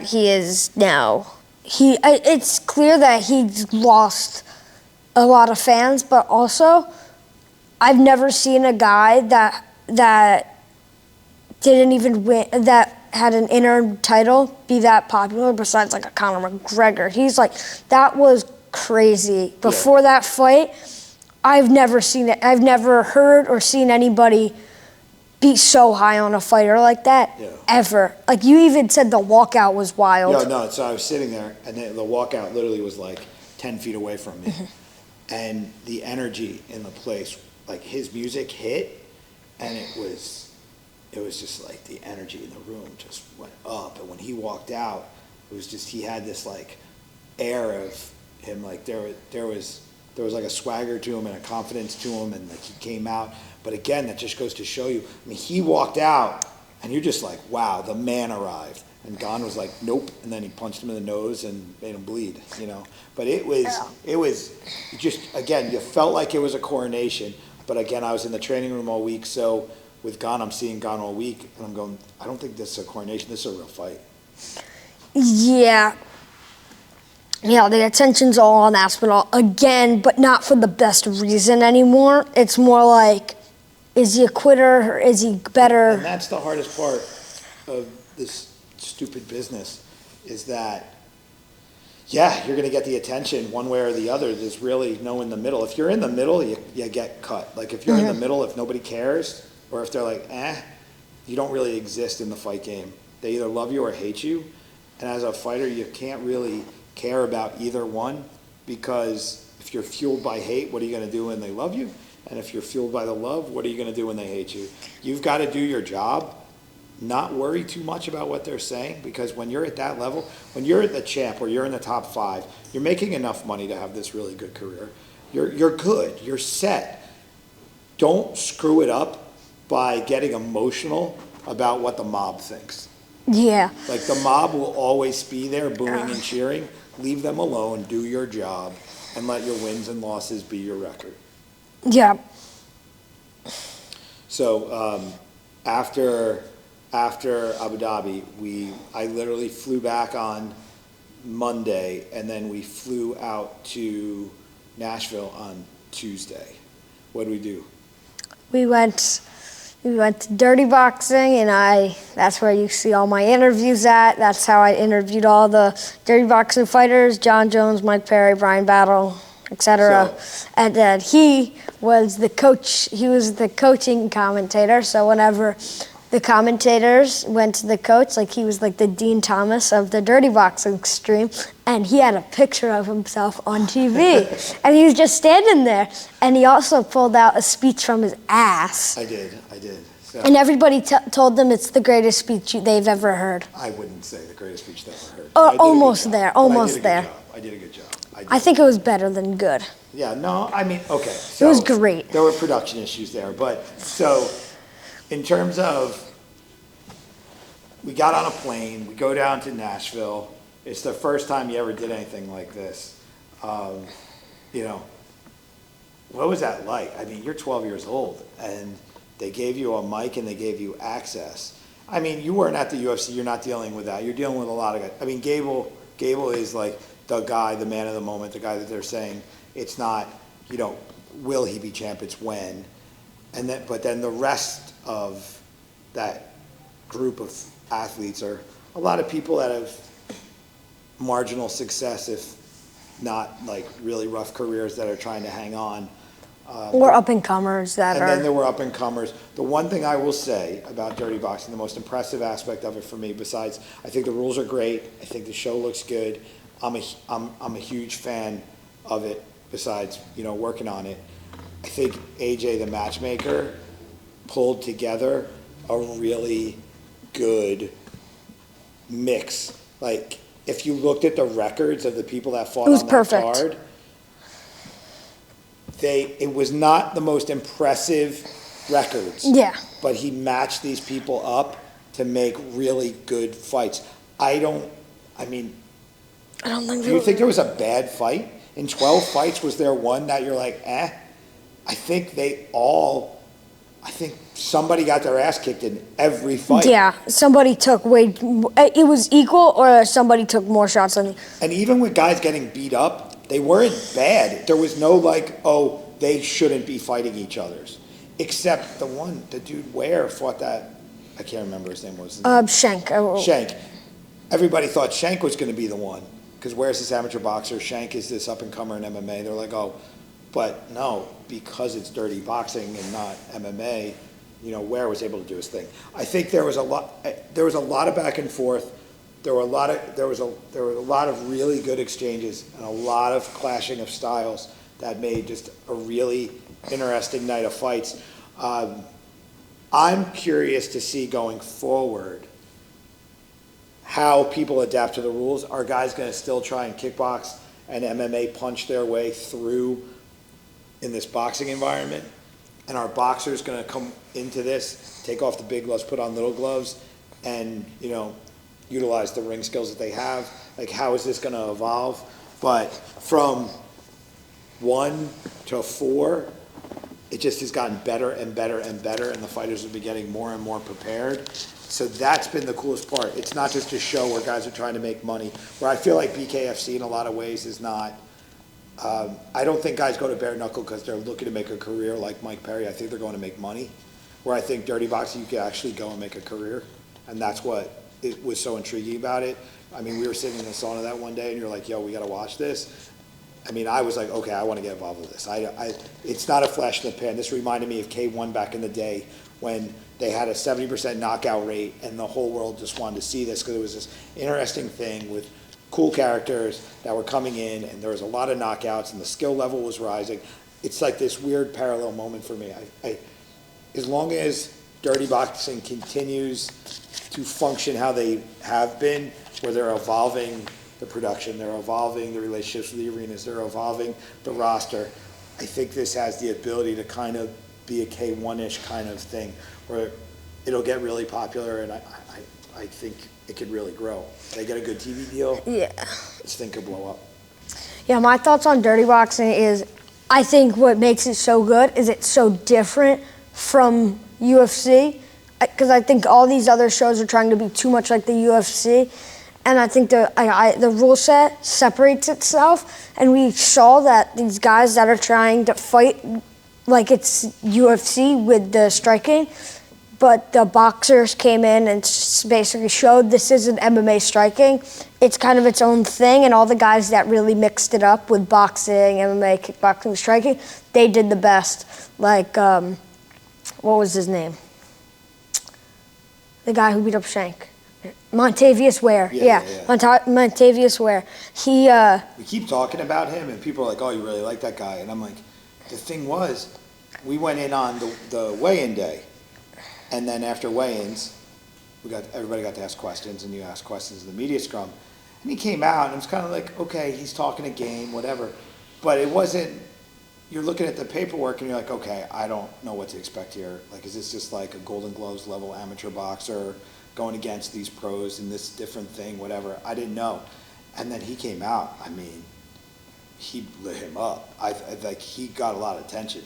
[SPEAKER 1] he is now. It's clear that he's lost a lot of fans, but also I've never seen a guy that didn't even win, that had an interim title, be that popular besides like a Conor McGregor. He's like, that was crazy. Before that fight, I've never seen it. I've never heard or seen anybody be so high on a fighter like that ever. Like you even said the walkout was wild.
[SPEAKER 2] No, so I was sitting there and the walkout literally was like 10 feet away from me. And the energy in the place, like his music hit and it was just like the energy in the room just went up. And when he walked out, it was just, he had this like air of him, like there was like a swagger to him and a confidence to him, and like he came out. But again, that just goes to show you, I mean, he walked out and you're just like, wow, the man arrived. And Gon was like, nope. And then he punched him in the nose and made him bleed, you know. But it was just, again, you felt like it was a coronation. But again, I was in the training room all week, so with Gon, I'm seeing Gon all week, and I'm going, I don't think this is a coronation, this is a real fight.
[SPEAKER 1] Yeah. Yeah, the attention's all on Aspinall again, but not for the best reason anymore. It's more like, is he a quitter or is he better?
[SPEAKER 2] And that's the hardest part of this stupid business, is that, yeah, you're going to get the attention one way or the other. There's really no in the middle. If you're in the middle, you get cut. Like if you're in the middle, if nobody cares, or if they're like, you don't really exist in the fight game. They either love you or hate you. And as a fighter, you can't really care about either one, because if you're fueled by hate, what are you going to do when they love you? And if you're fueled by the love, what are you going to do when they hate you? You've got to do your job, not worry too much about what they're saying, because when you're at that level, when you're the champ or you're in the top 5, you're making enough money to have this really good career. You're good. You're set. Don't screw it up by getting emotional about what the mob thinks.
[SPEAKER 1] Yeah.
[SPEAKER 2] Like the mob will always be there booing and cheering. Leave them alone, do your job, and let your wins and losses be your record.
[SPEAKER 1] Yeah.
[SPEAKER 2] So after Abu Dhabi, I literally flew back on Monday, and then we flew out to Nashville on Tuesday. What did we do?
[SPEAKER 1] We went to Dirty Boxing, and that's where you see all my interviews at. That's how I interviewed all the Dirty Boxing fighters, John Jones, Mike Perry, Brian Battle, etc. And then he was the coach. He was the coaching commentator. So whenever the commentators went to the coach, like he was like the Dean Thomas of the Dirty Boxing stream, and he had a picture of himself on TV. And he was just standing there. And he also pulled out a speech from his ass.
[SPEAKER 2] I did. So,
[SPEAKER 1] and everybody told them it's the greatest speech they've ever heard.
[SPEAKER 2] I wouldn't say the greatest speech they've ever heard.
[SPEAKER 1] Almost there.
[SPEAKER 2] I did a good job.
[SPEAKER 1] I think it was better than good.
[SPEAKER 2] Yeah, no, I mean, okay. So
[SPEAKER 1] it was great.
[SPEAKER 2] There were production issues there, but so in terms of, we got on a plane, we go down to Nashville. It's the first time you ever did anything like this. You know, what was that like? I mean, you're 12 years old, and they gave you a mic and they gave you access. I mean, you weren't at the UFC. You're not dealing with that. You're dealing with a lot of guys. I mean, Gable is like the guy, the man of the moment, the guy that they're saying, it's not, you know, will he be champ? It's when. But then the rest of that group of athletes are a lot of people that have marginal success, if not like really rough careers, that are trying to hang on.
[SPEAKER 1] Or up-and-comers that are...
[SPEAKER 2] And then there were up-and-comers. The one thing I will say about Dirty Boxing, the most impressive aspect of it for me, besides, I think the rules are great, I think the show looks good, I'm a huge fan of it, besides, working on it. I think AJ, the matchmaker, pulled together a really good mix. Like, if you looked at the records of the people that fought on that
[SPEAKER 1] perfect.
[SPEAKER 2] card, it was not the most impressive records.
[SPEAKER 1] Yeah.
[SPEAKER 2] But he matched these people up to make really good fights. I don't think do you think there was a bad fight? In 12 fights, was there one that you're like, eh? I think somebody got their ass kicked in every fight.
[SPEAKER 1] Yeah, somebody took it was equal, or somebody took more shots than.
[SPEAKER 2] And even with guys getting beat up, they weren't bad. There was no they shouldn't be fighting each other's. Except the dude Ware fought that, I can't remember his name.
[SPEAKER 1] Shank.
[SPEAKER 2] Shank. Everybody thought Shank was going to be the one, because Ware's this amateur boxer, Shank is this up-and-comer in MMA. They're like, oh, but no, because it's dirty boxing and not MMA, Ware was able to do his thing. I think there was a lot of back and forth. There were a lot of really good exchanges and a lot of clashing of styles that made just a really interesting night of fights. I'm curious to see going forward how people adapt to the rules. Are guys going to still try and kickbox and MMA punch their way through in this boxing environment? And are boxers going to come into this, take off the big gloves, put on little gloves, and utilize the ring skills that they have? Like, how is this going to evolve? But from 1 to 4, it just has gotten better and better and better, and the fighters have been getting more and more prepared. So that's been the coolest part. It's not just a show where guys are trying to make money, where I feel like BKFC in a lot of ways is not. I don't think guys go to bare knuckle because they're looking to make a career like Mike Perry. I think they're going to make money. Where I think dirty boxing, you could actually go and make a career. And that's what it was so intriguing about it. I mean, we were sitting in the sauna that one day and you're like, yo, we got to watch this. I mean, I was like, okay, I want to get involved with this. It's not a flash in the pan. This reminded me of K1 back in the day when they had a 70% knockout rate and the whole world just wanted to see this because it was this interesting thing with cool characters that were coming in, and there was a lot of knockouts and the skill level was rising. It's like this weird parallel moment for me. As long as dirty boxing continues to function how they have been, where they're evolving the production, they're evolving the relationships with the arenas, they're evolving the roster, I think this has the ability to kind of be a K1-ish kind of thing where it'll get really popular, and I think it could really grow. They get a good TV deal.
[SPEAKER 1] Yeah.
[SPEAKER 2] This thing could blow up.
[SPEAKER 1] Yeah, my thoughts on dirty boxing is, I think what makes it so good is it's so different from UFC, because I think all these other shows are trying to be too much like the UFC, and I think the rule set separates itself, and we saw that these guys that are trying to fight like it's UFC with the striking, but the boxers came in and basically showed this isn't MMA striking. It's kind of its own thing, and all the guys that really mixed it up with boxing, MMA, kickboxing, striking, they did the best. Like, what was his name? The guy who beat up Shank. Montavious Ware. Yeah. Montavious Ware.
[SPEAKER 2] We keep talking about him, and people are like, oh, you really like that guy. And I'm like, the thing was, we went in on the weigh-in day. And then after weigh-ins, everybody got to ask questions, and you asked questions in the media scrum. And he came out, and it was kind of like, okay, he's talking a game, whatever. But it wasn't, you're looking at the paperwork, and you're like, okay, I don't know what to expect here. Like, is this just like a Golden Gloves level amateur boxer going against these pros in this different thing, whatever? I didn't know. And then he came out, I mean, he lit him up. Like, he got a lot of attention.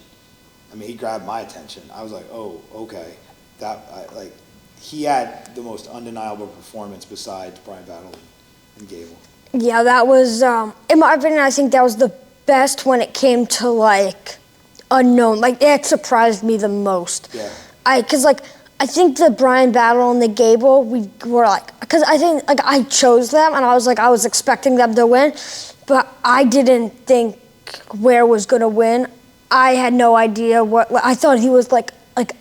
[SPEAKER 2] I mean, he grabbed my attention. I was like, oh, okay. He had the most undeniable performance besides Brian Battle and Gable.
[SPEAKER 1] Yeah, that was, in my opinion, I think that was the best when it came to, like, unknown. Like, it surprised me the most.
[SPEAKER 2] Yeah.
[SPEAKER 1] Because I think the Brian Battle and the Gable, we were like, because I think, like, I chose them, and I was expecting them to win, but I didn't think Ware was going to win. I had no idea I thought he was like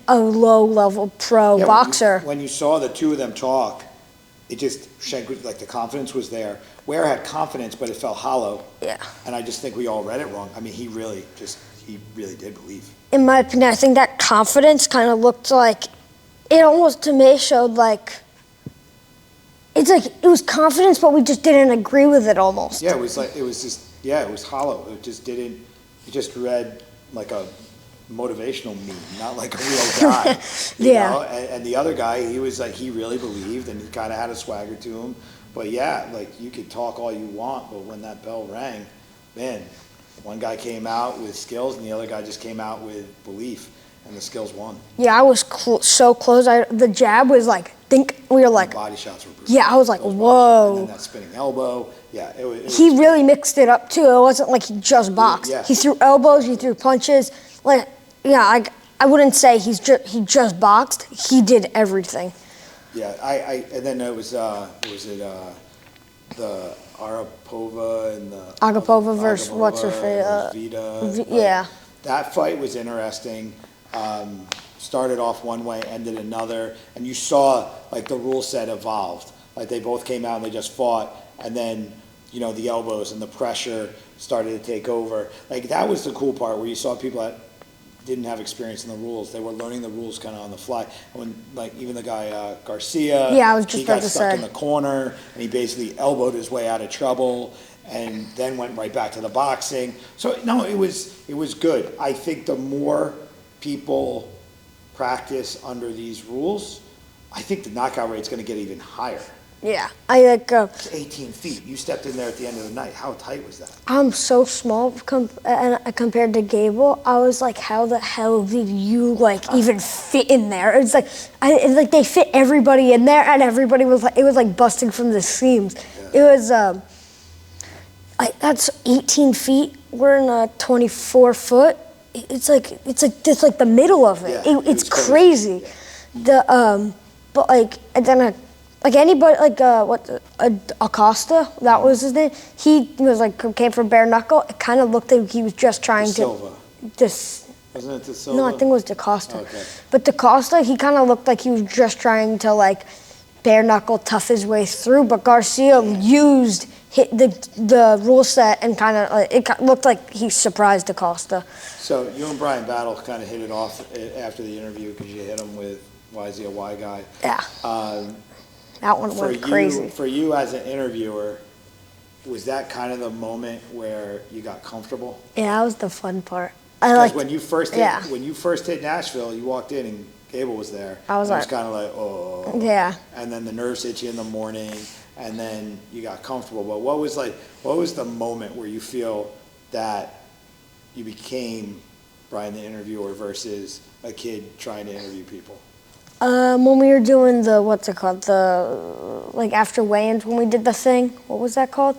[SPEAKER 1] a low-level pro boxer.
[SPEAKER 2] When you saw the two of them talk, it just, Shank, like, the confidence was there. Ware had confidence, but it felt hollow.
[SPEAKER 1] Yeah.
[SPEAKER 2] And I just think we all read it wrong. I mean, he really did believe.
[SPEAKER 1] In my opinion, I think that confidence kind of looked like, it almost to me showed like, it's like, it was confidence, but we just didn't agree with it almost.
[SPEAKER 2] Yeah, it was hollow. It just read like a motivational meme, not like a real guy. You know? And the other guy, he was like, he really believed, and he kind of had a swagger to him. But yeah, like, you could talk all you want, but when that bell rang, man, one guy came out with skills and the other guy just came out with belief, and the skills won.
[SPEAKER 1] Yeah, I was so close. The jab was like, we were like,
[SPEAKER 2] body shots were brutal.
[SPEAKER 1] Yeah, I was like, whoa.
[SPEAKER 2] And then that spinning elbow. Yeah,
[SPEAKER 1] he really mixed it up too. It wasn't like he just boxed.
[SPEAKER 2] Yeah.
[SPEAKER 1] He threw elbows, he threw punches. Like, yeah, I wouldn't say he just boxed. He did everything.
[SPEAKER 2] Yeah, and then it was the Arapova and the
[SPEAKER 1] Agapova versus what's her face?
[SPEAKER 2] Vita.
[SPEAKER 1] Yeah.
[SPEAKER 2] That fight was interesting. Started off one way, ended another, and you saw like the rule set evolved. Like, they both came out and they just fought, and then, you know, the elbows and the pressure started to take over. Like, that was the cool part, where you saw people that didn't have experience in the rules. They were learning the rules kind of on the fly. When, like, even the guy Garcia,
[SPEAKER 1] yeah, I was just
[SPEAKER 2] he
[SPEAKER 1] about
[SPEAKER 2] got
[SPEAKER 1] to
[SPEAKER 2] stuck
[SPEAKER 1] say.
[SPEAKER 2] in the corner, and he basically elbowed his way out of trouble, and then went right back to the boxing. So no, it was good. I think the more people practice under these rules, I think the knockout rate's going to get even higher.
[SPEAKER 1] Yeah, I like.
[SPEAKER 2] It's 18 feet. You stepped in there at the end of the night. How tight was that?
[SPEAKER 1] I'm so small compared to Gable. I was like, how the hell did you like even fit in there? It's like they fit everybody in there, and everybody was like, it was like busting from the seams. Yeah. It was like, that's 18 feet. We're in a 24 foot. It's like the middle of it.
[SPEAKER 2] Yeah,
[SPEAKER 1] it's crazy. Yeah. But like, and then like anybody, like Acosta, that was his name. He was like, came from bare knuckle. It kind of looked like he was just trying
[SPEAKER 2] Silva. Wasn't it De Silva?
[SPEAKER 1] No, I think it was DaCosta.
[SPEAKER 2] Okay.
[SPEAKER 1] But DaCosta, he kind of looked like he was just trying to like bare knuckle tough his way through. But Garcia used the rule set and kind of it looked like he surprised DaCosta.
[SPEAKER 2] So you and Brian Battle kind of hit it off after the interview, because you hit him with, why is he a Y guy?
[SPEAKER 1] Yeah. That one went crazy.
[SPEAKER 2] For you as an interviewer, was that kind of the moment where you got comfortable?
[SPEAKER 1] Yeah, that was the fun part.
[SPEAKER 2] When you first hit Nashville, you walked in and Gable was there.
[SPEAKER 1] I was like,
[SPEAKER 2] kind of like, oh.
[SPEAKER 1] Yeah.
[SPEAKER 2] And then the nerves hit you in the morning, and then you got comfortable. But what was the moment where you feel that you became Brian the interviewer versus a kid trying to interview people?
[SPEAKER 1] When we were doing what's it called? Like after weigh-ins, when we did the thing, what was that called?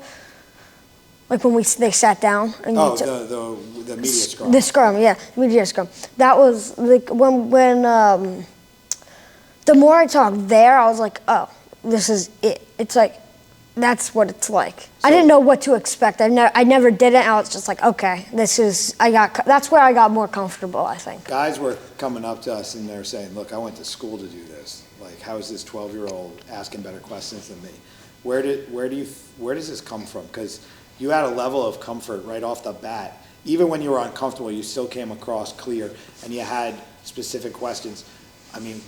[SPEAKER 1] Like when they sat down and
[SPEAKER 2] the media scrum.
[SPEAKER 1] The scrum, yeah, media scrum. That was like when the more I talked there, I was like, oh, this is it. It's like, that's what it's like. So, I didn't know what to expect. I never did it. I was just like, okay, that's where I got more comfortable, I think.
[SPEAKER 2] Guys were coming up to us and they were saying, look, I went to school to do this. Like, how is this 12-year-old asking better questions than me? Where does this come from? Because you had a level of comfort right off the bat. Even when you were uncomfortable, you still came across clear, and you had specific questions. I mean,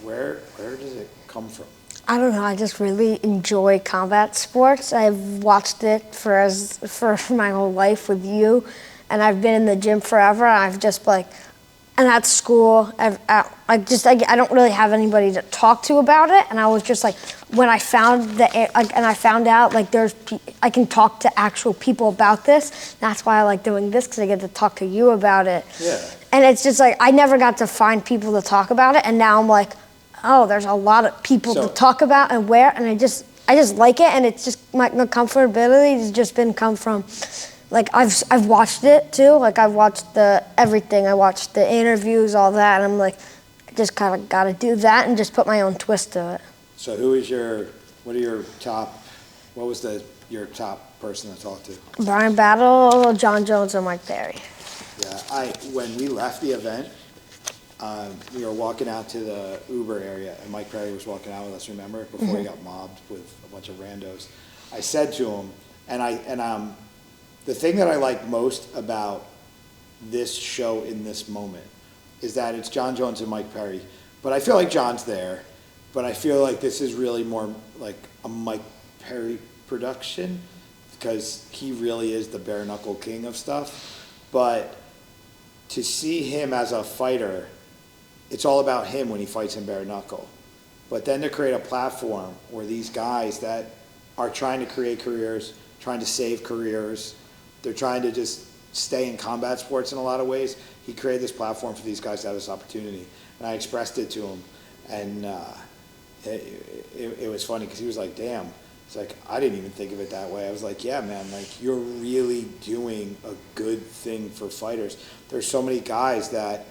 [SPEAKER 2] where does it come from?
[SPEAKER 1] I don't know. I just really enjoy combat sports. I've watched it for my whole life with you, and I've been in the gym forever. I've just and at school, I don't really have anybody to talk to about it. And I was just like, when I found I found out like I can talk to actual people about this. That's why I like doing this, because I get to talk to you about it.
[SPEAKER 2] Yeah.
[SPEAKER 1] And it's just like, I never got to find people to talk about it, and now I'm like, oh, there's a lot of people to talk about and and I just like it, and it's just my comfortability has just come from, like, I've watched it too, like I've watched everything, I watched the interviews, all that, and I'm like, I just kind of got to do that and just put my own twist to it.
[SPEAKER 2] So what was your top person to talk to?
[SPEAKER 1] Brian Battle, John Jones, and Mike Perry.
[SPEAKER 2] Yeah, when we left the event, we were walking out to the Uber area, and Mike Perry was walking out with us, remember, before he got mobbed with a bunch of randos. I said to him, the thing that I like most about this show in this moment is that it's John Jones and Mike Perry, but I feel like John's there, but I feel like this is really more like a Mike Perry production, because he really is the bare knuckle king of stuff. But to see him as a fighter, it's all about him when he fights in bare knuckle. But then to create a platform where these guys that are trying to create careers, trying to save careers, they're trying to just stay in combat sports in a lot of ways, he created this platform for these guys to have this opportunity. And I expressed it to him, and it was funny because he was like, damn. It's like, I didn't even think of it that way. I was like, yeah, man, like, you're really doing a good thing for fighters. There's so many guys that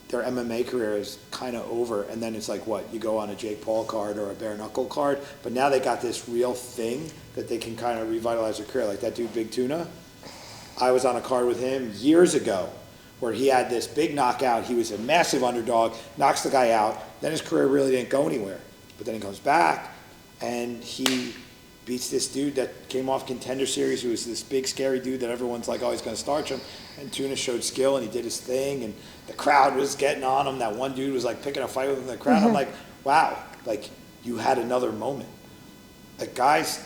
[SPEAKER 2] their MMA career is kind of over, and then it's like, what, you go on a Jake Paul card or a bare knuckle card, but now they got this real thing that they can kind of revitalize their career. Like that dude, Big Tuna, I was on a card with him years ago where he had this big knockout. He was a massive underdog, knocks the guy out, then his career really didn't go anywhere. But then he comes back, and he beats this dude that came off Contender Series, who was this big, scary dude that everyone's like, oh, he's going to starch him. And Tuna showed skill, and he did his thing, and the crowd was getting on him. That one dude was like picking a fight with him in the crowd. I'm like, wow, like, you had another moment. Like, guys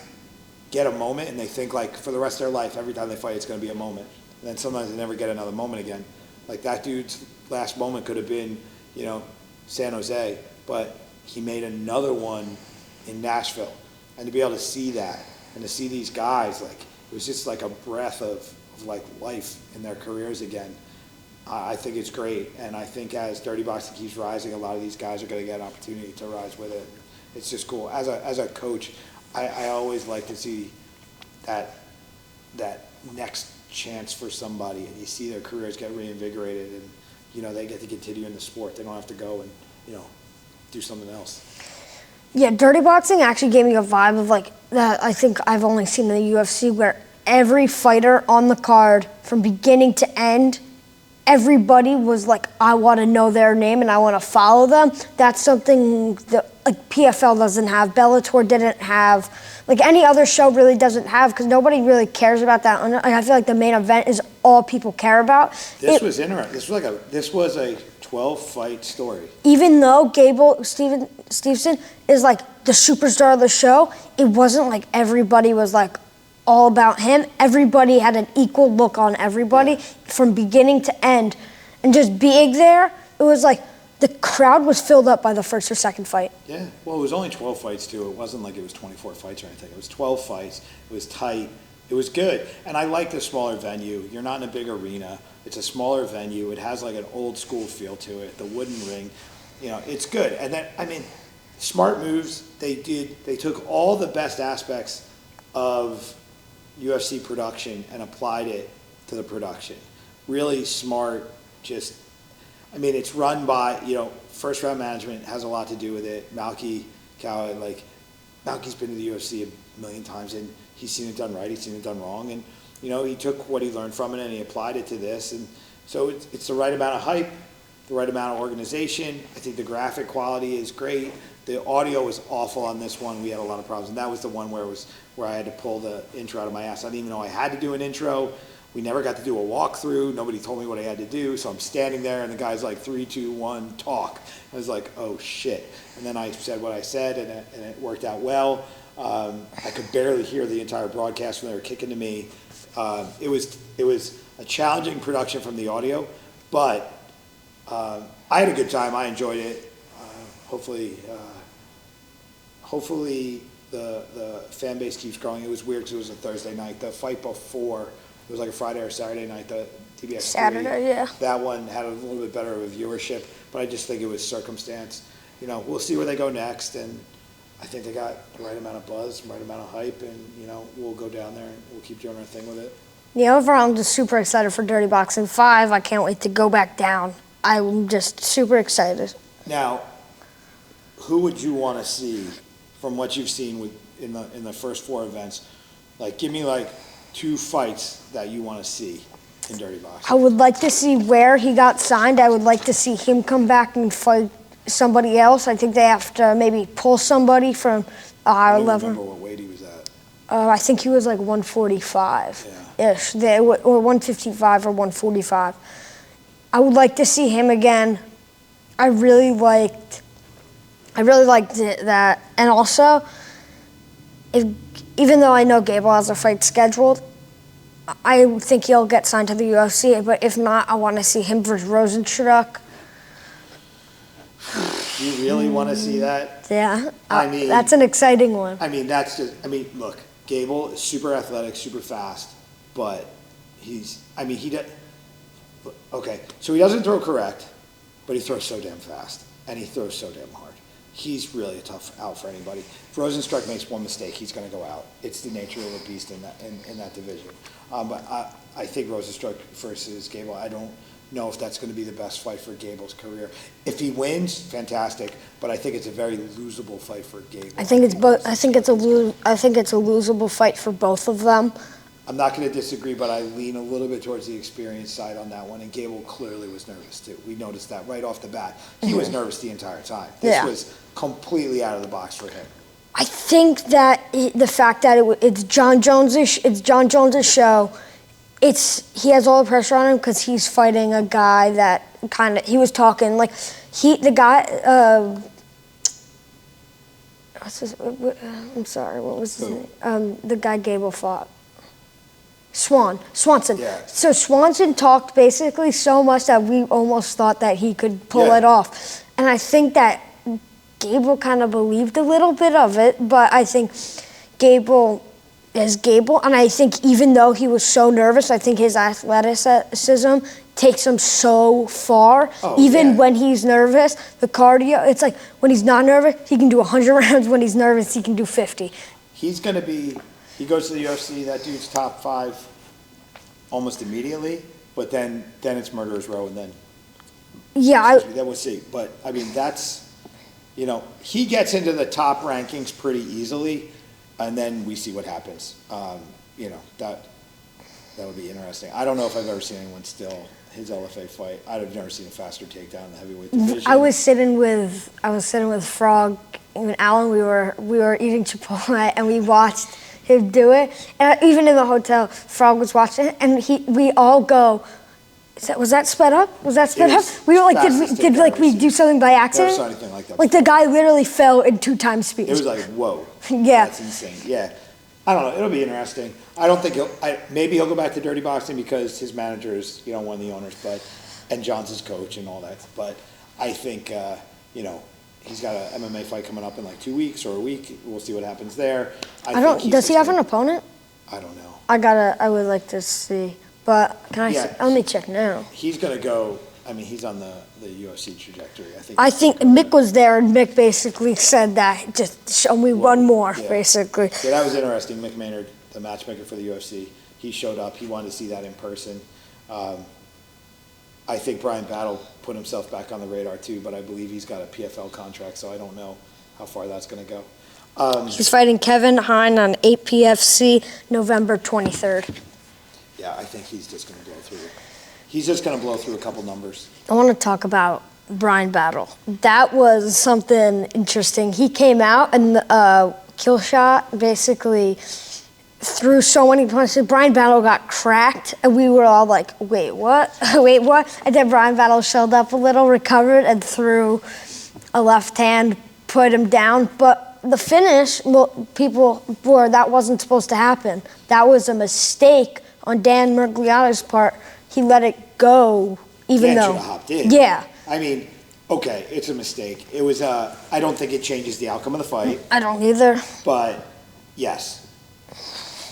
[SPEAKER 2] get a moment, and they think, like, for the rest of their life, every time they fight, it's going to be a moment. And then sometimes they never get another moment again. Like, that dude's last moment could have been, San Jose, but he made another one in Nashville. And to be able to see that, and to see these guys, like, it was just like a breath of like life in their careers again. I think it's great, and I think as Dirty Boxing keeps rising, a lot of these guys are going to get an opportunity to rise with it. It's just cool. As a coach, I always like to see that next chance for somebody, and you see their careers get reinvigorated, and they get to continue in the sport. They don't have to go and do something else.
[SPEAKER 1] Yeah, Dirty Boxing actually gave me a vibe of like that. I think I've only seen in the UFC, where every fighter on the card from beginning to end, everybody was like, I want to know their name and I want to follow them. That's something that like PFL doesn't have, Bellator didn't have, like any other show really doesn't have, because nobody really cares about that. I feel like the main event is all people care about.
[SPEAKER 2] This was interesting. This was a 12-fight story.
[SPEAKER 1] Even though Stevenson is like the superstar of the show, it wasn't like everybody was like all about him. Everybody had an equal look on everybody from beginning to end. And just being there, it was like the crowd was filled up by the first or second fight.
[SPEAKER 2] Yeah, well, it was only 12 fights too. It wasn't like it was 24 fights or anything. It was 12 fights. It was tight. It was good. And I like the smaller venue. You're not in a big arena. It's a smaller venue. It has like an old school feel to it. The wooden ring, it's good. And then, smart moves they did. They took all the best aspects of UFC production and applied it to the production. Really smart, it's run by, first round management has a lot to do with it. Malky's been to the UFC a million times, and he's seen it done right, he's seen it done wrong, and he took what he learned from it and he applied it to this, and so it's the right amount of hype, the right amount of organization. I think the graphic quality is great. The audio was awful on this one. We had a lot of problems, and that was the one where I had to pull the intro out of my ass. I didn't even know I had to do an intro. We never got to do a walkthrough. Nobody told me what I had to do, so I'm standing there, and the guy's like, 3, 2, 1, talk. I was like, oh, shit. And then I said what I said, and it worked out well. I could barely hear the entire broadcast when they were kicking to me. It was a challenging production from the audio, but I had a good time. I enjoyed it. Hopefully the fan base keeps growing. It was weird because it was a Thursday night. The fight before, it was like a Friday or Saturday night, the TBX3.
[SPEAKER 1] Saturday, yeah.
[SPEAKER 2] That one had a little bit better of a viewership, but I just think it was circumstance. We'll see where they go next, and I think they got the right amount of buzz, right amount of hype, and, we'll go down there and we'll keep doing our thing with it.
[SPEAKER 1] Yeah, overall, I'm just super excited for Dirty Boxing 5. I can't wait to go back down. I'm just super excited.
[SPEAKER 2] Now, who would you want to see from what you've seen in the first 4 events? Like, give me like 2 fights that you want to see. in Dirty Box.
[SPEAKER 1] I would like to see where he got signed. I would like to see him come back and fight somebody else. I think they have to maybe pull somebody from a higher
[SPEAKER 2] I don't
[SPEAKER 1] level.
[SPEAKER 2] remember what weight he was at.
[SPEAKER 1] I think he was like 145-ish, or 155 or 145. I would like to see him again. I really liked that. And also, even though I know Gable has a fight scheduled, I think he'll get signed to the UFC. But if not, I want to see him versus Rosenstruck.
[SPEAKER 2] Do you really want to see that?
[SPEAKER 1] Yeah,
[SPEAKER 2] I mean,
[SPEAKER 1] that's an exciting one.
[SPEAKER 2] I mean, that's just. I mean, look, Gable is super athletic, super fast, but he does. Okay, so he doesn't throw correct, but he throws so damn fast, and he throws so damn hard. He's really a tough out for anybody. If Rosenstruck makes one mistake, he's going to go out. It's the nature of a beast in that division. But I think Rosenstruck versus Gable, I don't know if that's going to be the best fight for Gable's career. If he wins, fantastic. But I think it's a very losable fight for Gable.
[SPEAKER 1] I think it's a losable fight for both of them.
[SPEAKER 2] I'm not going to disagree, but I lean a little bit towards the experience side on that one. And Gable clearly was nervous too. We noticed that right off the bat. He was nervous the entire time. This was completely out of the box for him.
[SPEAKER 1] I think that the fact that it's John Jones's show. He has all the pressure on him because he's fighting a guy that he was talking like the guy. I'm sorry, what was his name? The guy Gable fought. Swanson.
[SPEAKER 2] Yeah.
[SPEAKER 1] So Swanson talked basically so much that we almost thought that he could pull it off. And I think that Gable kind of believed a little bit of it, but I think Gable is Gable. And I think even though he was so nervous, I think his athleticism takes him so far. When he's nervous, the cardio, it's like when he's not nervous, he can do 100 rounds. When he's nervous, he can do 50.
[SPEAKER 2] He goes to the UFC, that dude's top 5 almost immediately, but then it's murderer's row, and then then we'll see. But I mean, that's, he gets into the top rankings pretty easily, and then we see what happens. That would be interesting. I don't know if I've ever seen anyone still his LFA fight. I've never seen a faster takedown in the heavyweight division.
[SPEAKER 1] I was sitting with Frog and Alan. We were eating Chipotle, and we watched him do it. And even in the hotel, Frog was watching it, and we all go, was that sped up? We were like, did we do something by accident?
[SPEAKER 2] Never saw anything like that.
[SPEAKER 1] Like the guy literally fell in 2 times speed.
[SPEAKER 2] It was like, whoa.
[SPEAKER 1] Yeah.
[SPEAKER 2] That's insane. Yeah. I don't know. It'll be interesting. I don't think maybe he'll go back to dirty boxing because his manager is, one of the owners, and John's his coach and all that. But I think, he's got an MMA fight coming up in like 2 weeks or a week. We'll see what happens there.
[SPEAKER 1] Does he have an opponent?
[SPEAKER 2] I don't know.
[SPEAKER 1] I would like to see, but let me check now.
[SPEAKER 2] He's going to go, he's on the UFC trajectory.
[SPEAKER 1] I think Mick was there, and Mick basically said that, just show me one more, basically.
[SPEAKER 2] Yeah, that was interesting. Mick Maynard, the matchmaker for the UFC, he showed up. He wanted to see that in person. I think Brian Battle put himself back on the radar too, but I believe he's got a PFL contract, so I don't know how far that's going to go.
[SPEAKER 1] He's fighting Kevin Hine on 8PFC, November 23rd.
[SPEAKER 2] Yeah, I think he's just going to blow through. He's just going to blow through a couple numbers.
[SPEAKER 1] I want to talk about Brian Battle. That was something interesting. He came out and Killshot basically threw so many punches. Brian Battle got cracked, and we were all like, wait, what? Wait, what? And then Brian Battle shelled up a little, recovered, and threw a left hand, put him down. But the finish, that wasn't supposed to happen. That was a mistake on Dan Mergliata's part. He let it go, even
[SPEAKER 2] Dan
[SPEAKER 1] though.
[SPEAKER 2] should have hopped in.
[SPEAKER 1] Yeah.
[SPEAKER 2] Okay, it's a mistake. It was. I don't think it changes the outcome of the fight.
[SPEAKER 1] I don't either.
[SPEAKER 2] But yes.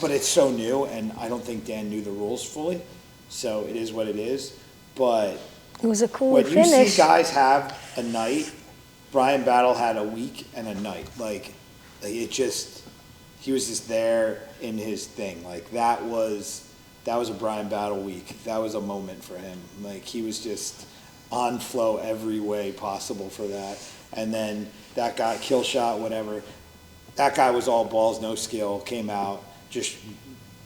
[SPEAKER 2] But it's so new, and I don't think Dan knew the rules fully. So it is what it is. But
[SPEAKER 1] it was a cool
[SPEAKER 2] when
[SPEAKER 1] finish.
[SPEAKER 2] you see guys have a night, Brian Battle had a week and a night. He was just there in his thing. That was a Brian Battle week. That was a moment for him. He was just on flow every way possible for that. And then that guy, Killshot, whatever, that guy was all balls, no skill, came out, just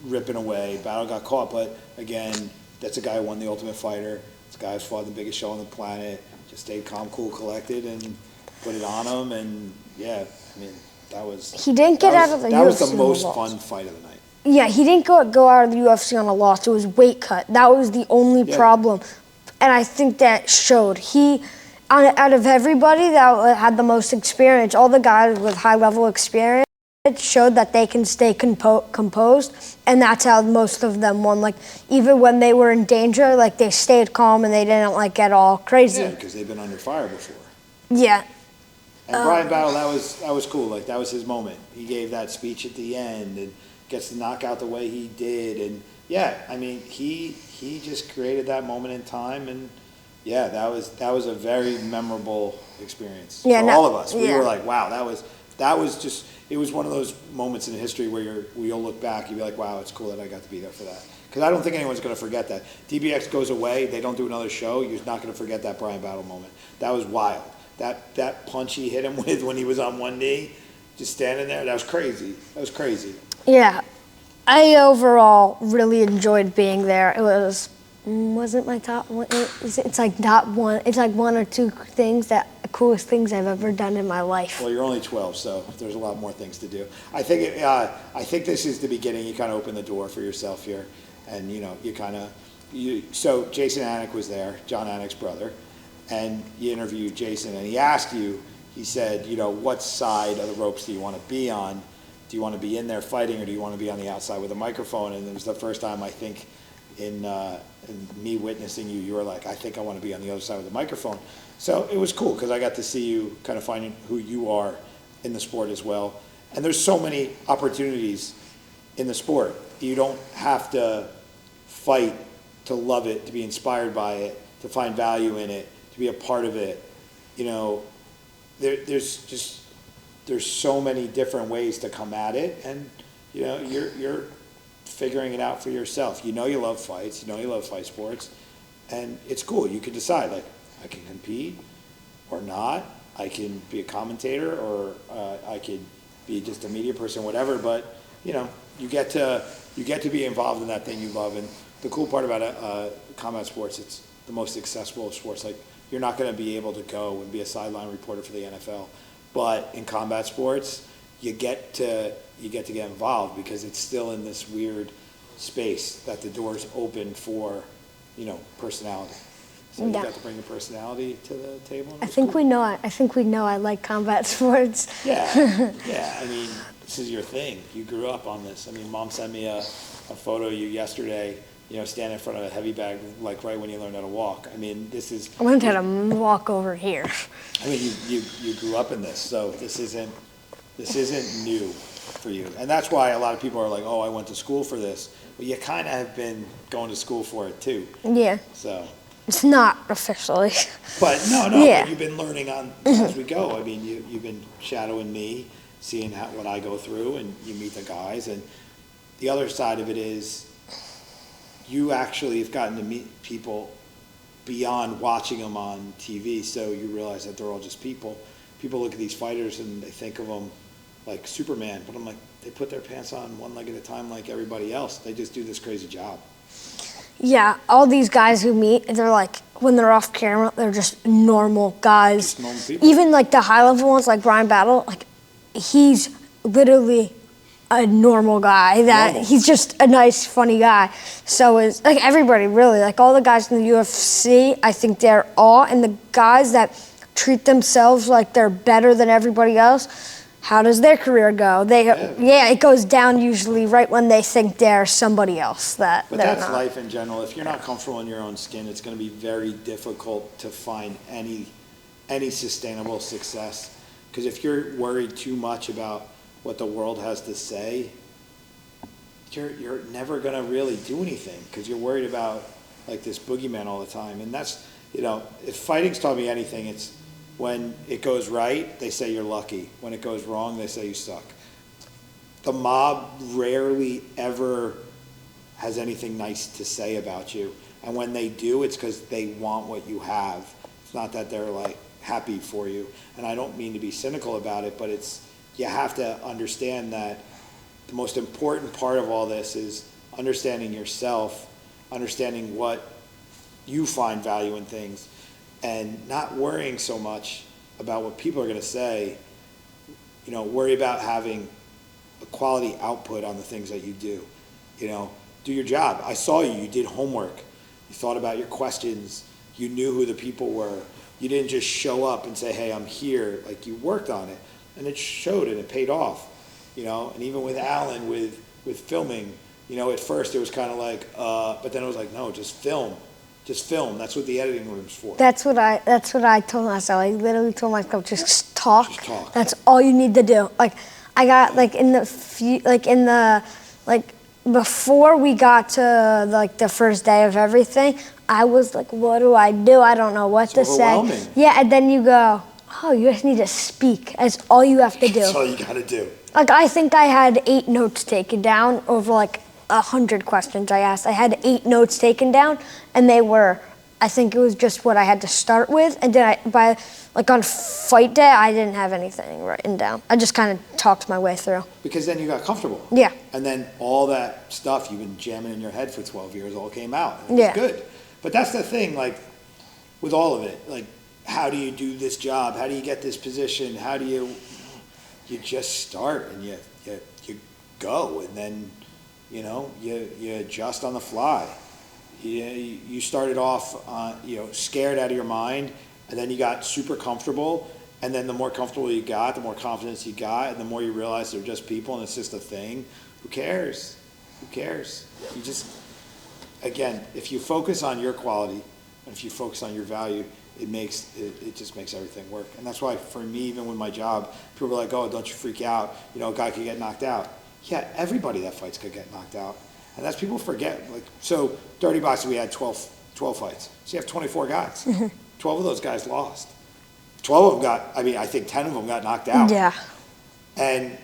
[SPEAKER 2] ripping away. Battle got caught, but again, that's a guy who won the Ultimate Fighter. It's a guy who's fought the biggest show on the planet. Just stayed calm, cool, collected, and put it on him. And yeah, I mean, that was.
[SPEAKER 1] He didn't get out of the UFC.
[SPEAKER 2] That was the
[SPEAKER 1] on a
[SPEAKER 2] most
[SPEAKER 1] loss.
[SPEAKER 2] fun fight of the night.
[SPEAKER 1] Yeah, he didn't go out of the UFC on a loss. It was weight cut. That was the only problem, and I think that showed. Out of everybody that had the most experience, all the guys with high level experience showed that they can stay composed, and that's how most of them won. Like, even when they were in danger, like, they stayed calm and they didn't like get all crazy.
[SPEAKER 2] Yeah, because they've been under fire before.
[SPEAKER 1] Yeah.
[SPEAKER 2] And Brian Battle, that was cool. Like, that was his moment. He gave that speech at the end and gets to knock out the way he did. And yeah, I mean, he just created that moment in time. And yeah, that was a very memorable experience for all of us. We were like, wow, that was just. It was one of those moments in history where you'll look back, you'll be like, wow, it's cool that I got to be there for that. Because I don't think anyone's going to forget that. DBX goes away, they don't do another show, you're not going to forget that Brian Battle moment. That was wild. That punch he hit him with when he was on one knee, just standing there, that was crazy. That was crazy.
[SPEAKER 1] Yeah. I overall really enjoyed being there. It wasn't my top one. It's like not one. It's like one or two things the coolest things I've ever done in my life.
[SPEAKER 2] Well, you're only 12, so there's a lot more things to do. I think this is the beginning. You kind of open the door for yourself here, and So Jason Anik was there, John Anik's brother, and you interviewed Jason, and he asked you. He said, what side of the ropes do you want to be on? Do you want to be in there fighting, or do you want to be on the outside with a microphone? And it was the first time I think in me witnessing you were like, I think I want to be on the other side with the microphone. So it was cool because I got to see you kind of finding who you are in the sport as well. And there's so many opportunities in the sport. You don't have to fight to love it, to be inspired by it, to find value in it, to be a part of it. There's so many different ways to come at it, and you're figuring it out for yourself. You love fights, you love fight sports, and it's cool. You can decide, like, I can compete or not. I can be a commentator, or I could be just a media person, whatever. But you get to be involved in that thing you love. And the cool part about combat sports, it's the most accessible of sports. Like, you're not going to be able to go and be a sideline reporter for the NFL, but in combat sports, you get to get involved because it's still in this weird space that the door's open for, personality. So you got to bring your personality to the table.
[SPEAKER 1] I think we know I like combat sports.
[SPEAKER 2] Yeah, yeah. I mean, this is your thing. You grew up on this. I mean, Mom sent me a photo of you yesterday, standing in front of a heavy bag, like right when you learned how to walk. I mean, this is.
[SPEAKER 1] I learned how to walk over here.
[SPEAKER 2] I mean, you grew up in this, so this isn't new for you. And that's why a lot of people are like, oh, I went to school for this. But you kind of have been going to school for it too. Yeah. So.
[SPEAKER 1] It's not officially.
[SPEAKER 2] But no, yeah. But you've been learning on as we go. I mean, you've been shadowing me, seeing what I go through, and you meet the guys. And the other side of it is you actually have gotten to meet people beyond watching them on TV, so you realize that they're all just people. People look at these fighters and they think of them like Superman, but I'm like, they put their pants on one leg at a time like everybody else. They just do this crazy job.
[SPEAKER 1] Yeah, all these guys who meet, they're like, when they're off camera, they're just normal guys.
[SPEAKER 2] Just normal people.
[SPEAKER 1] Even like the high level ones, like Brian Battle, like, he's literally a normal guy. He's just a nice, funny guy. So is like everybody, really, like all the guys in the UFC. I think they're all, and the guys that treat themselves like they're better than everybody else. How does their career go? It goes down usually right when they think they're somebody else that.
[SPEAKER 2] But
[SPEAKER 1] that's
[SPEAKER 2] not. Life in general. If you're not comfortable in your own skin, it's going to be very difficult to find any sustainable success. Because if you're worried too much about what the world has to say, you're never going to really do anything because you're worried about like this boogeyman all the time. And that's, if fighting's taught me anything, it's when it goes right, they say you're lucky. When it goes wrong, they say you suck. The mob rarely ever has anything nice to say about you. And when they do, it's because they want what you have. It's not that they're like happy for you. And I don't mean to be cynical about it, but you have to understand that the most important part of all this is understanding yourself understanding what you find value in things, and not worrying so much about what people are going to say. Worry about having a quality output on the things that you do. Do your job. I saw you. You did homework. You thought about your questions. You knew who the people were. You didn't just show up and say, hey, I'm here. Like, you worked on it, and it showed and it paid off. And even with Alan, with filming, at first it was kind of like, but then it was like, no, just film. Just film. That's what the editing room's for.
[SPEAKER 1] That's what I told myself. I literally told myself, just talk.
[SPEAKER 2] Just talk.
[SPEAKER 1] That's all you need to do. Like, I got before we got to the first day of everything, I was like, what do? I don't know what to say. Yeah, and then you go, oh, you just need to speak. That's all you have to do.
[SPEAKER 2] That's all you got to do.
[SPEAKER 1] Like, I think I had 8 notes taken down over 100 questions I asked. I had 8 notes taken down, and they were, I think it was just what I had to start with. And then on fight day, I didn't have anything written down. I just kind of talked my way through.
[SPEAKER 2] Because then you got comfortable.
[SPEAKER 1] Yeah.
[SPEAKER 2] And then all that stuff you've been jamming in your head for 12 years all came out. It was good. But that's the thing, with all of it, how do you do this job? How do you get this position? How do you just start and you go, and then, you adjust on the fly. You started off, scared out of your mind, and then you got super comfortable, and then the more comfortable you got, the more confidence you got, and the more you realize they're just people and it's just a thing. Who cares? You just, again, if you focus on your quality, and if you focus on your value, it just makes everything work. And that's why, for me, even with my job, people are like, oh, don't you freak out, a guy could get knocked out. Yeah, everybody that fights could get knocked out. And that's, people forget. So Dirty Boxing, we had 12 fights. So you have 24 guys. 12 of those guys lost. 12 of them I think 10 of them got knocked out.
[SPEAKER 1] Yeah.
[SPEAKER 2] And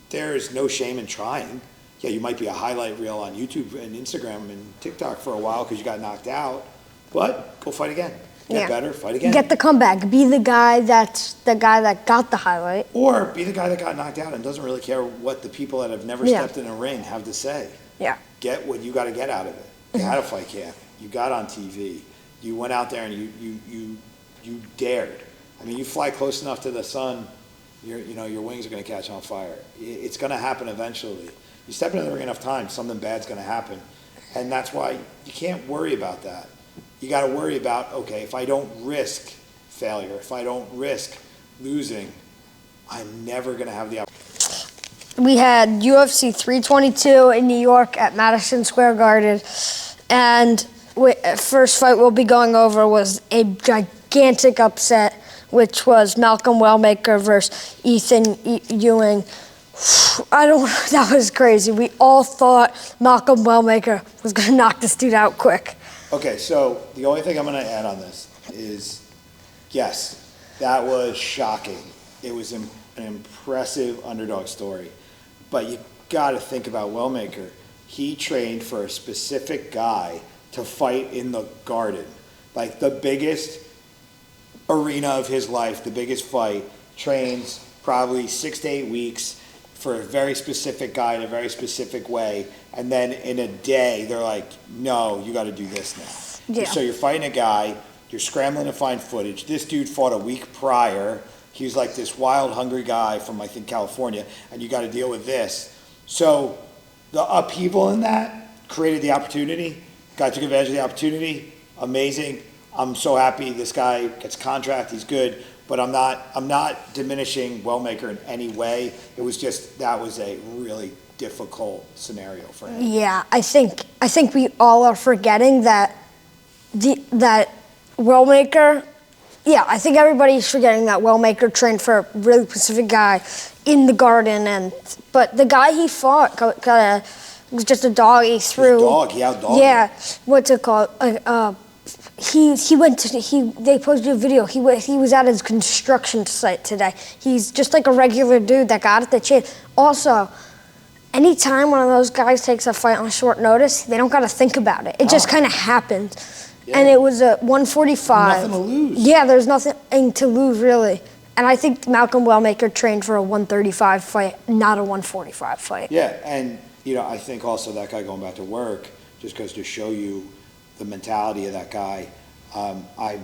[SPEAKER 2] there is no shame in trying. Yeah, you might be a highlight reel on YouTube and Instagram and TikTok for a while because you got knocked out, but go fight again. Get better, fight again.
[SPEAKER 1] Get the comeback. Be the guy that got the highlight.
[SPEAKER 2] Or be the guy that got knocked out and doesn't really care what the people that have never stepped in a ring have to say.
[SPEAKER 1] Yeah.
[SPEAKER 2] Get what you got to get out of it. You had a fight camp. You got on TV. You went out there and you dared. I mean, you fly close enough to the sun, your wings are going to catch on fire. It's going to happen eventually. You step into the ring enough times, something bad's going to happen. And that's why you can't worry about that. You got to worry about, okay, if I don't risk failure, if I don't risk losing, I'm never going to have the opportunity.
[SPEAKER 1] We had UFC 322 in New York at Madison Square Garden, and first fight we'll be going over was a gigantic upset, which was Malcolm Wellmaker versus Ethan Ewing. That was crazy. We all thought Malcolm Wellmaker was going to knock this dude out quick.
[SPEAKER 2] Okay, so the only thing I'm going to add on this is, yes, that was shocking. It was an impressive underdog story. But you got to think about Wellmaker. He trained for a specific guy to fight in the Garden. The biggest arena of his life, the biggest fight, trains probably 6 to 8 weeks for a very specific guy in a very specific way, and then in a day they're like, no, you got to do this now.
[SPEAKER 1] Yeah.
[SPEAKER 2] So you're fighting a guy, you're scrambling to find footage. This dude fought a week prior. He was like this wild, hungry guy from, I think, California, and you got to deal with this. So the upheaval in that created the opportunity. Guy took advantage of the opportunity. Amazing. I'm so happy this guy gets a contract. He's good. But I'm not diminishing Wellmaker in any way. It was just, that was a really difficult scenario for him.
[SPEAKER 1] Yeah, I think we all are forgetting that Wellmaker. Yeah, I think everybody's forgetting that Wellmaker trained for a really specific guy in the Garden, but the guy he fought was just a dog. He threw.
[SPEAKER 2] He outdogged him.
[SPEAKER 1] Yeah, what's it called? They posted a video. He was at his construction site today. He's just like a regular dude that got it the chance. Also, anytime one of those guys takes a fight on short notice, they don't got to think about it. It just kind of happened. Yeah. And it was a 145.
[SPEAKER 2] Nothing to lose.
[SPEAKER 1] Yeah, there's nothing to lose really. And I think Malcolm Wellmaker trained for a 135 fight, not a 145 fight.
[SPEAKER 2] Yeah, and I think also that guy going back to work, just goes to show you the mentality of that guy. I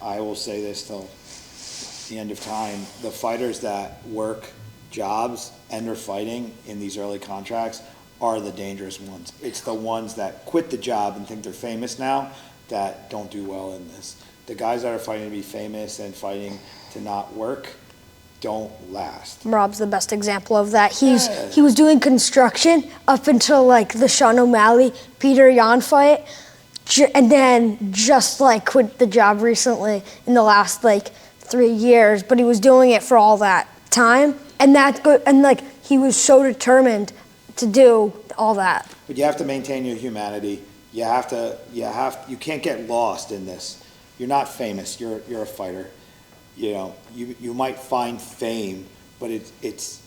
[SPEAKER 2] will say this till the end of time, the fighters that work jobs and are fighting in these early contracts are the dangerous ones. It's the ones that quit the job and think they're famous now that don't do well in this. The guys that are fighting to be famous and fighting to not work don't last.
[SPEAKER 1] Rob's the best example of that. He was doing construction up until like the Sean O'Malley Peter Yan fight, and then just like quit the job recently in the last like 3 years. But he was doing it for all that time, and that's good. And like he was so determined to do all that.
[SPEAKER 2] But you have to maintain your humanity. You can't get lost in this. You're not famous. You're a fighter. You know, you might find fame, but it's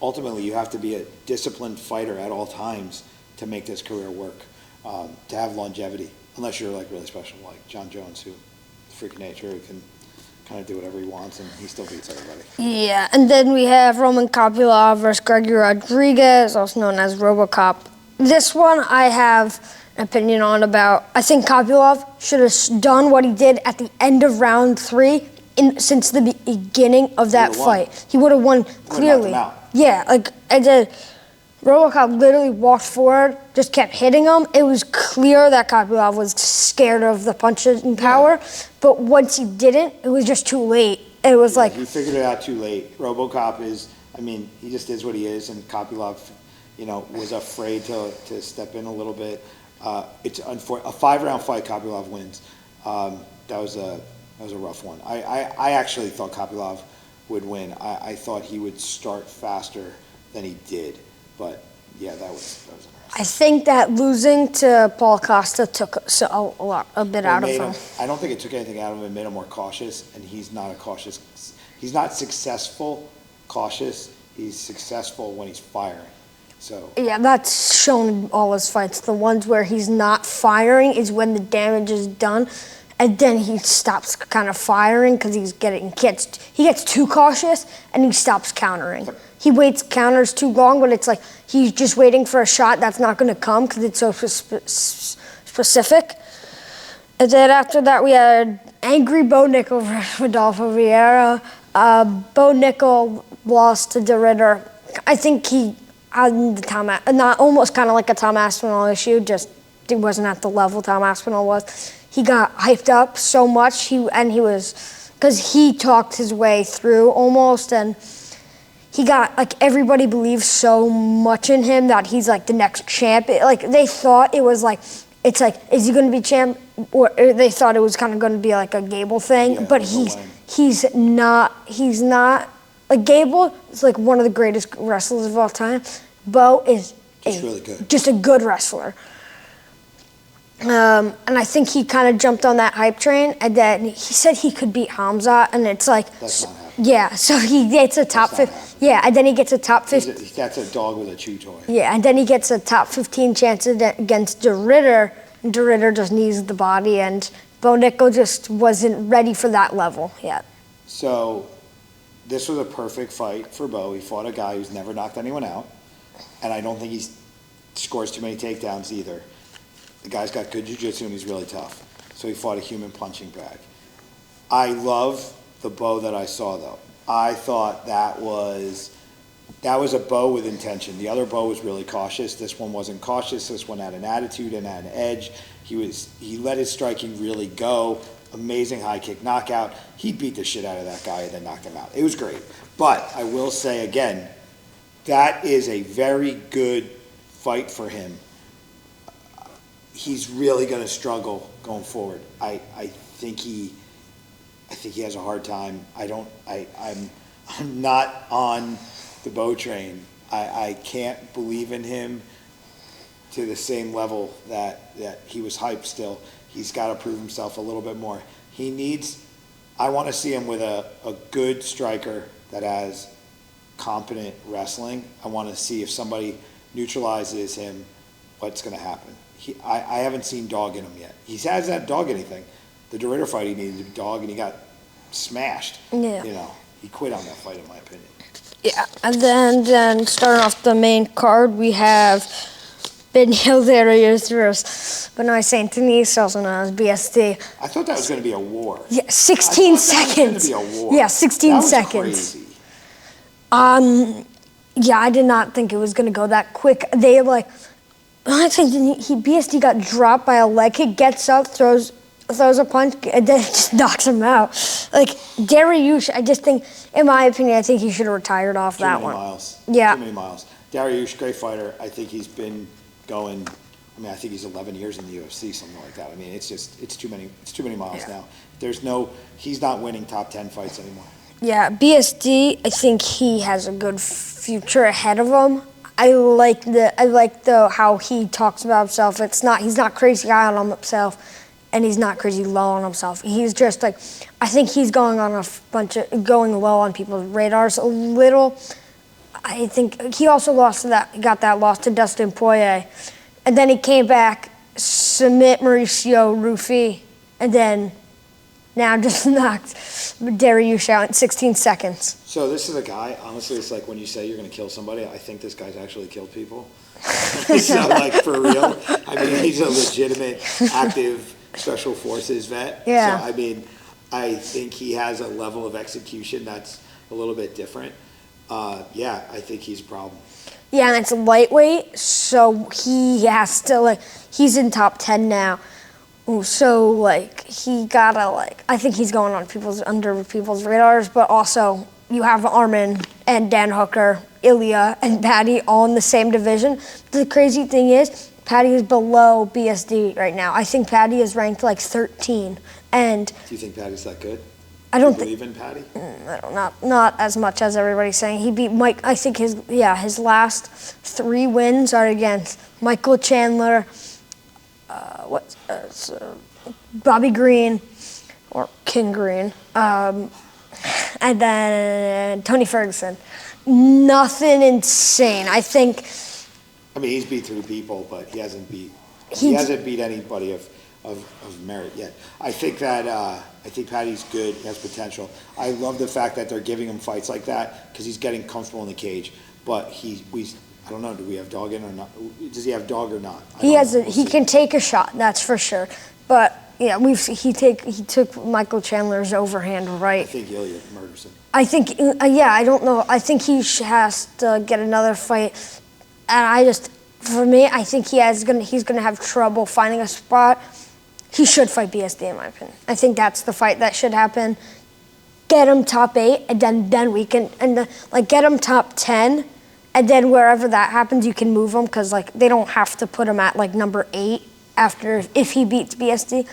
[SPEAKER 2] ultimately you have to be a disciplined fighter at all times to make this career work, to have longevity. Unless you're like really special, like John Jones, who freak of nature, who can kind of do whatever he wants and he still beats everybody.
[SPEAKER 1] Yeah, and then we have Roman Kopylov versus Gregory Rodriguez, also known as RoboCop. This one I have an opinion on about. I think Kopylov should have done what he did at the end of round 3 since the beginning of that fight. He would have won clearly. Yeah, like RoboCop literally walked forward, just kept hitting him. It was clear that Kopylov was scared of the punching power, but once he didn't, it was just too late. It was like
[SPEAKER 2] he figured it out too late. RoboCop he just is what he is, and Kopylov, was afraid to step in a little bit. It's unfortunate. A 5-round fight, Kopylov wins. That was a rough one. I actually thought Kopylov would win. I thought he would start faster than he did. But yeah, that was interesting.
[SPEAKER 1] I think that losing to Paul Costa took a bit out of him.
[SPEAKER 2] I don't think it took anything out of him. It made him more cautious, and he's not he's not successful cautious. He's successful when he's firing. So
[SPEAKER 1] yeah, that's shown in all his fights. The ones where he's not firing is when the damage is done, and then he stops kind of firing because he gets too cautious and he stops countering. He waits counters too long, but it's like he's just waiting for a shot that's not going to come because it's so specific. And then after that, we had angry Bo Nickel versus Rodolfo Vieira. Bo Nickel lost to De Ridder. I think he had almost kind of like a Tom Aspinall issue, just he wasn't at the level Tom Aspinall was. He got hyped up so much, because he talked his way through almost, and he got, like, everybody believes so much in him that he's, like, the next champ. They thought it was, like, it's like, is he going to be champ? Or they thought it was kind of going to be, like, a Gable thing. Yeah, but he's not. Like, Gable is, like, one of the greatest wrestlers of all time. Bo is
[SPEAKER 2] really good.
[SPEAKER 1] Just a good wrestler. And I think he kind of jumped on that hype train, and then he said he could beat Hamza, and it's like,
[SPEAKER 2] that's not happening.
[SPEAKER 1] Yeah, so he gets a top 15. Yeah, and then he gets a top 15.
[SPEAKER 2] That's a dog with a chew toy.
[SPEAKER 1] Yeah, and then he gets a top 15 chance against De Ridder. De Ridder just needs the body, and Bo Nickel just wasn't ready for that level yet.
[SPEAKER 2] So this was a perfect fight for Bo. He fought a guy who's never knocked anyone out, and I don't think he scores too many takedowns either. The guy's got good jiu-jitsu and he's really tough. So he fought a human punching bag. I love the Bo that I saw, though. I thought that was a Bo with intention. The other Bo was really cautious. This one wasn't cautious. This one had an attitude and had an edge. He let his striking really go. Amazing high kick knockout. He beat the shit out of that guy and then knocked him out. It was great. But I will say again, that is a very good fight for him. He's really going to struggle going forward. I think he has a hard time. I'm not on the Bo train. I can't believe in him to the same level that he was hyped still. He's got to prove himself a little bit more. I want to see him with a good striker that has competent wrestling. I want to see if somebody neutralizes him, what's going to happen. I haven't seen dog in him yet. He hasn't dog anything. The De Ridder fight, he needed to dog, and he got smashed.
[SPEAKER 1] Yeah.
[SPEAKER 2] He quit on that fight, in my opinion.
[SPEAKER 1] Yeah, and then starting off the main card, we have Benil Dariush, Benoit Saint Denis, also known as BSD.
[SPEAKER 2] I thought that was going to be a war.
[SPEAKER 1] Yeah, 16
[SPEAKER 2] I thought
[SPEAKER 1] seconds.
[SPEAKER 2] that was going to be a war.
[SPEAKER 1] Yeah, 16
[SPEAKER 2] that was
[SPEAKER 1] seconds.
[SPEAKER 2] Crazy.
[SPEAKER 1] Yeah, I did not think it was going to go that quick. I think BSD got dropped by a leg kick, gets up, throws a punch, and then just knocks him out. Like, Dariush, I just think, in my opinion, I think he should have retired off that one.
[SPEAKER 2] Miles.
[SPEAKER 1] Yeah.
[SPEAKER 2] Too many miles. Dariush, great fighter. I think he's been going, I think he's 11 years in the UFC, something like that. I mean, it's too many miles now. He's not winning top 10 fights anymore.
[SPEAKER 1] Yeah, BSD, I think he has a good future ahead of him. I like how he talks about himself. He's not crazy high on himself, and he's not crazy low on himself. He's just like, I think he's going going low on people's radars a little. I think he also got that loss to Dustin Poirier, and then he came back, submit Mauricio Rufy, and then now just knocked Dariush out in 16 seconds.
[SPEAKER 2] So this is a guy, honestly, it's like when you say you're going to kill somebody, I think this guy's actually killed people. So, like, for real. I mean, he's a legitimate, active Special Forces vet.
[SPEAKER 1] Yeah.
[SPEAKER 2] So, I mean, I think he has a level of execution that's a little bit different. Yeah, I think he's a problem.
[SPEAKER 1] Yeah, and it's lightweight, so he has to, he's in top 10 now. So, he gotta, I think he's going on under people's radars, but also you have Armin and Dan Hooker, Ilya, and Patty all in the same division. The crazy thing is, Patty is below BSD right now. I think Patty is ranked 13. And
[SPEAKER 2] do you think Patty's that good?
[SPEAKER 1] I don't
[SPEAKER 2] believe in Patty?
[SPEAKER 1] I don't, not as much as everybody's saying. He beat Mike. I think his last 3 wins are against Michael Chandler, Bobby Green, or King Green, and then Tony Ferguson. Nothing insane. I think.
[SPEAKER 2] I mean, he's beat 3 people, but he hasn't beat anybody of merit yet. I think Patty's good. He has potential. I love the fact that they're giving him fights like that because he's getting comfortable in the cage. But I don't know. Do we have dog in or not? Does he have dog or not?
[SPEAKER 1] He can take a shot. That's for sure. But yeah, he took Michael Chandler's overhand right.
[SPEAKER 2] I think Ilya murders him.
[SPEAKER 1] I think I don't know. I think he has to get another fight, and for me, I think he's gonna have trouble finding a spot. He should fight BSD, in my opinion. I think that's the fight that should happen. Get him top 8, and then we can get him top 10, and then wherever that happens, you can move him because they don't have to put him at number 8 after if he beats BSD.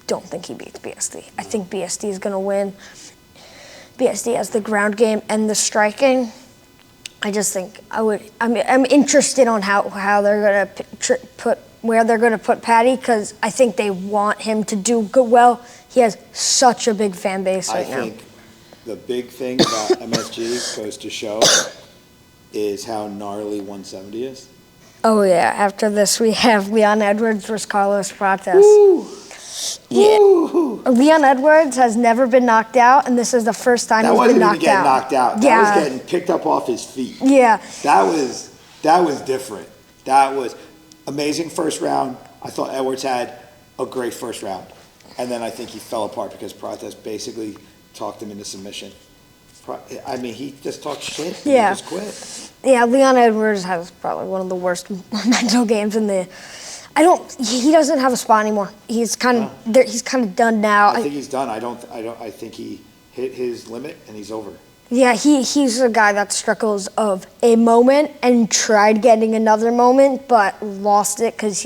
[SPEAKER 1] Don't think he beats BSD. I think BSD is gonna win. BSD has the ground game and the striking. I just think I'm interested on how they're gonna where they're gonna put Patty because I think they want him to do good. Well, he has such a big fan base right now.
[SPEAKER 2] I think the big thing about MSG goes to show is how gnarly 170 is.
[SPEAKER 1] Oh yeah! After this, we have Leon Edwards versus Carlos Prates.
[SPEAKER 2] Woo!
[SPEAKER 1] Yeah.
[SPEAKER 2] Woo!
[SPEAKER 1] Leon Edwards has never been knocked out, and this is the first time he's been knocked out.
[SPEAKER 2] That wasn't even getting knocked out.
[SPEAKER 1] Yeah.
[SPEAKER 2] That was getting picked up off his feet.
[SPEAKER 1] Yeah.
[SPEAKER 2] That was different. That was amazing first round. I thought Edwards had a great first round. And then I think he fell apart because Prates basically talked him into submission. I mean, he just talked shit and he just quit.
[SPEAKER 1] Yeah, Leon Edwards has probably one of the worst mental games in the... he doesn't have a spot anymore. He's kind of done now.
[SPEAKER 2] I think he's done. I think he hit his limit and he's over.
[SPEAKER 1] Yeah, he's a guy that struggles of a moment and tried getting another moment, but lost it because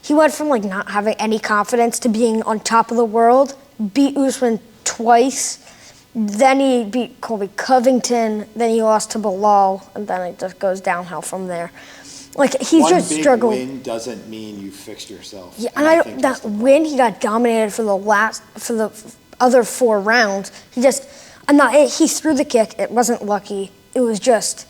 [SPEAKER 1] he went from not having any confidence to being on top of the world. Beat Usman twice, then he beat Colby Covington, then he lost to Bilal, and then it just goes downhill from there. He just struggled.
[SPEAKER 2] One big win doesn't mean you fixed yourself.
[SPEAKER 1] Yeah, and that win he got dominated for the other 4 rounds. He threw the kick. It wasn't lucky. It was just.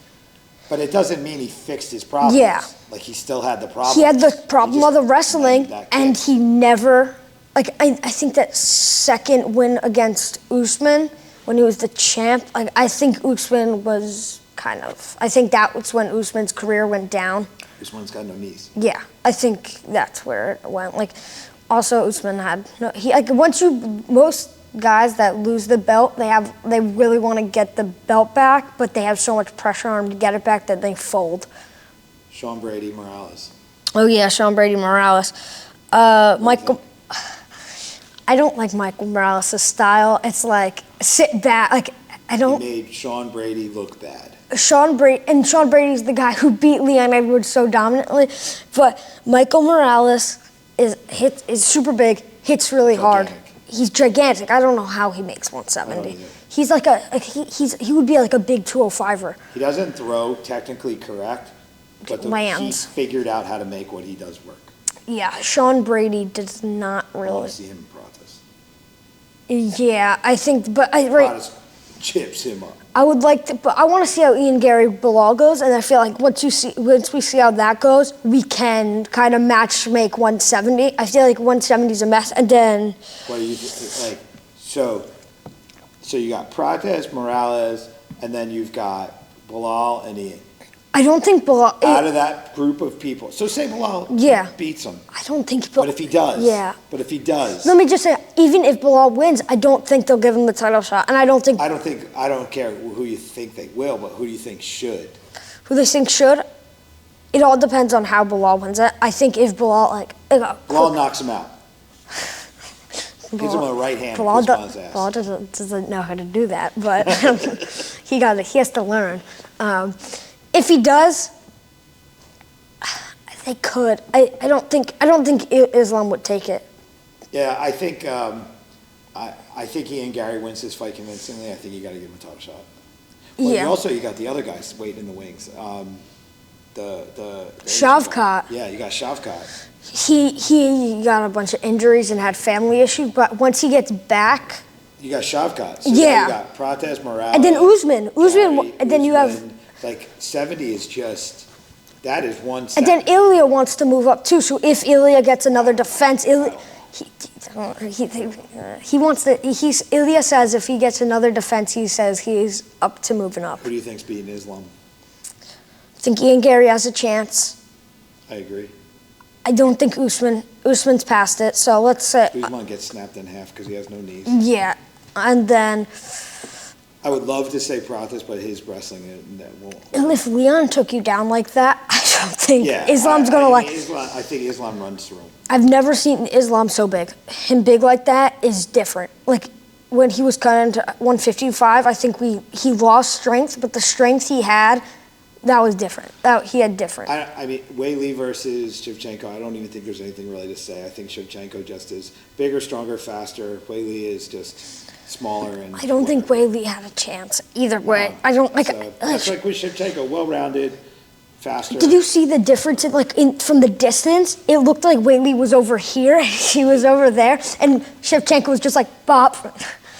[SPEAKER 2] But it doesn't mean he fixed his problem.
[SPEAKER 1] Yeah.
[SPEAKER 2] He still had the problem.
[SPEAKER 1] He had the problem of the wrestling, and he never. I think that second win against Usman when he was the champ. I think Usman was I think that was when Usman's career went down.
[SPEAKER 2] This one's got no knees.
[SPEAKER 1] Yeah, I think that's where it went. Like, also Usman had no. He like most guys that lose the belt, they really want to get the belt back, but they have so much pressure on them to get it back that they fold.
[SPEAKER 2] Sean Brady Morales.
[SPEAKER 1] Oh yeah, Sean Brady Morales. Michael. I don't like Michael Morales' style. It's like sit back. Like I don't.
[SPEAKER 2] He made Sean Brady look bad.
[SPEAKER 1] Sean Brady's the guy who beat Leon Edwards so dominantly, but Michael Morales is super big, hits really hard. He's gigantic. I don't know how he makes 170. He's like he would be like a big 205er.
[SPEAKER 2] He doesn't throw technically correct, but
[SPEAKER 1] lands.
[SPEAKER 2] He figured out how to make what he does work.
[SPEAKER 1] Yeah, Sean Brady does not
[SPEAKER 2] I
[SPEAKER 1] really.
[SPEAKER 2] want to see him in Pratas.
[SPEAKER 1] Yeah, I think, but
[SPEAKER 2] Pratas chips him up.
[SPEAKER 1] I would like to, but I want to see how Ian Gary Bilal goes, and I feel like once we see how that goes, we can kind of match make 170. I feel like 170 is a mess, and then.
[SPEAKER 2] What do you think? Like so you got Pratas, Morales, and then you've got Bilal and Ian.
[SPEAKER 1] I don't think Bilal.
[SPEAKER 2] Out of that group of people, so say Bilal beats him.
[SPEAKER 1] I don't think Bilal.
[SPEAKER 2] But if he does,
[SPEAKER 1] yeah.
[SPEAKER 2] But if he does,
[SPEAKER 1] let me just say, even if Bilal wins, I don't think they'll give him the title shot, and I don't
[SPEAKER 2] care who you think they will, but who do you think should?
[SPEAKER 1] Who they think should? It all depends on how Bilal wins it. I think if Bilal
[SPEAKER 2] Bilal knocks him out. Gives him a right hand.
[SPEAKER 1] Bilal doesn't know how to do that, but he has to learn. If he does, they could. I don't think Islam would take it.
[SPEAKER 2] Yeah, I think Ian Gary wins this fight convincingly. I think you got to give him a title shot. Well, you got the other guys waiting in the wings. The
[SPEAKER 1] Shavkat.
[SPEAKER 2] Yeah, you got Shavkat.
[SPEAKER 1] He got a bunch of injuries and had family issues, but once he gets back.
[SPEAKER 2] You got Shavkat. So
[SPEAKER 1] yeah.
[SPEAKER 2] You got Pratas, Morales.
[SPEAKER 1] And then Usman, and then you have.
[SPEAKER 2] Like 70 is just, that is 170.
[SPEAKER 1] And then Ilya wants to move up too. So if Ilya gets another defense, Ilya says if he gets another defense, he says he's up to moving up.
[SPEAKER 2] Who do you think's beating Islam?
[SPEAKER 1] I think Ian Gary has a chance.
[SPEAKER 2] I agree.
[SPEAKER 1] I don't think Usman's past it. So let's say
[SPEAKER 2] Usman gets snapped in half because he has no knees.
[SPEAKER 1] Yeah, and then.
[SPEAKER 2] I would love to say Pratas, but his wrestling that won't.
[SPEAKER 1] And if Leon took you down like that, I don't think Islam's gonna
[SPEAKER 2] I think Islam runs through him.
[SPEAKER 1] I've never seen Islam so big. Him big like that is different. Like when he was cut into 155, I think he lost strength, but the strength he had, that was different. He had different.
[SPEAKER 2] I mean, Weili versus Shevchenko, I don't even think there's anything really to say. I think Shevchenko just is bigger, stronger, faster. Weili is just smaller and.
[SPEAKER 1] I don't think Weili had a chance either way. I don't like.
[SPEAKER 2] That's like with Shevchenko, well-rounded, faster.
[SPEAKER 1] Did you see the difference from the distance? It looked like Weili was over here, and he was over there, and Shevchenko was just like bop.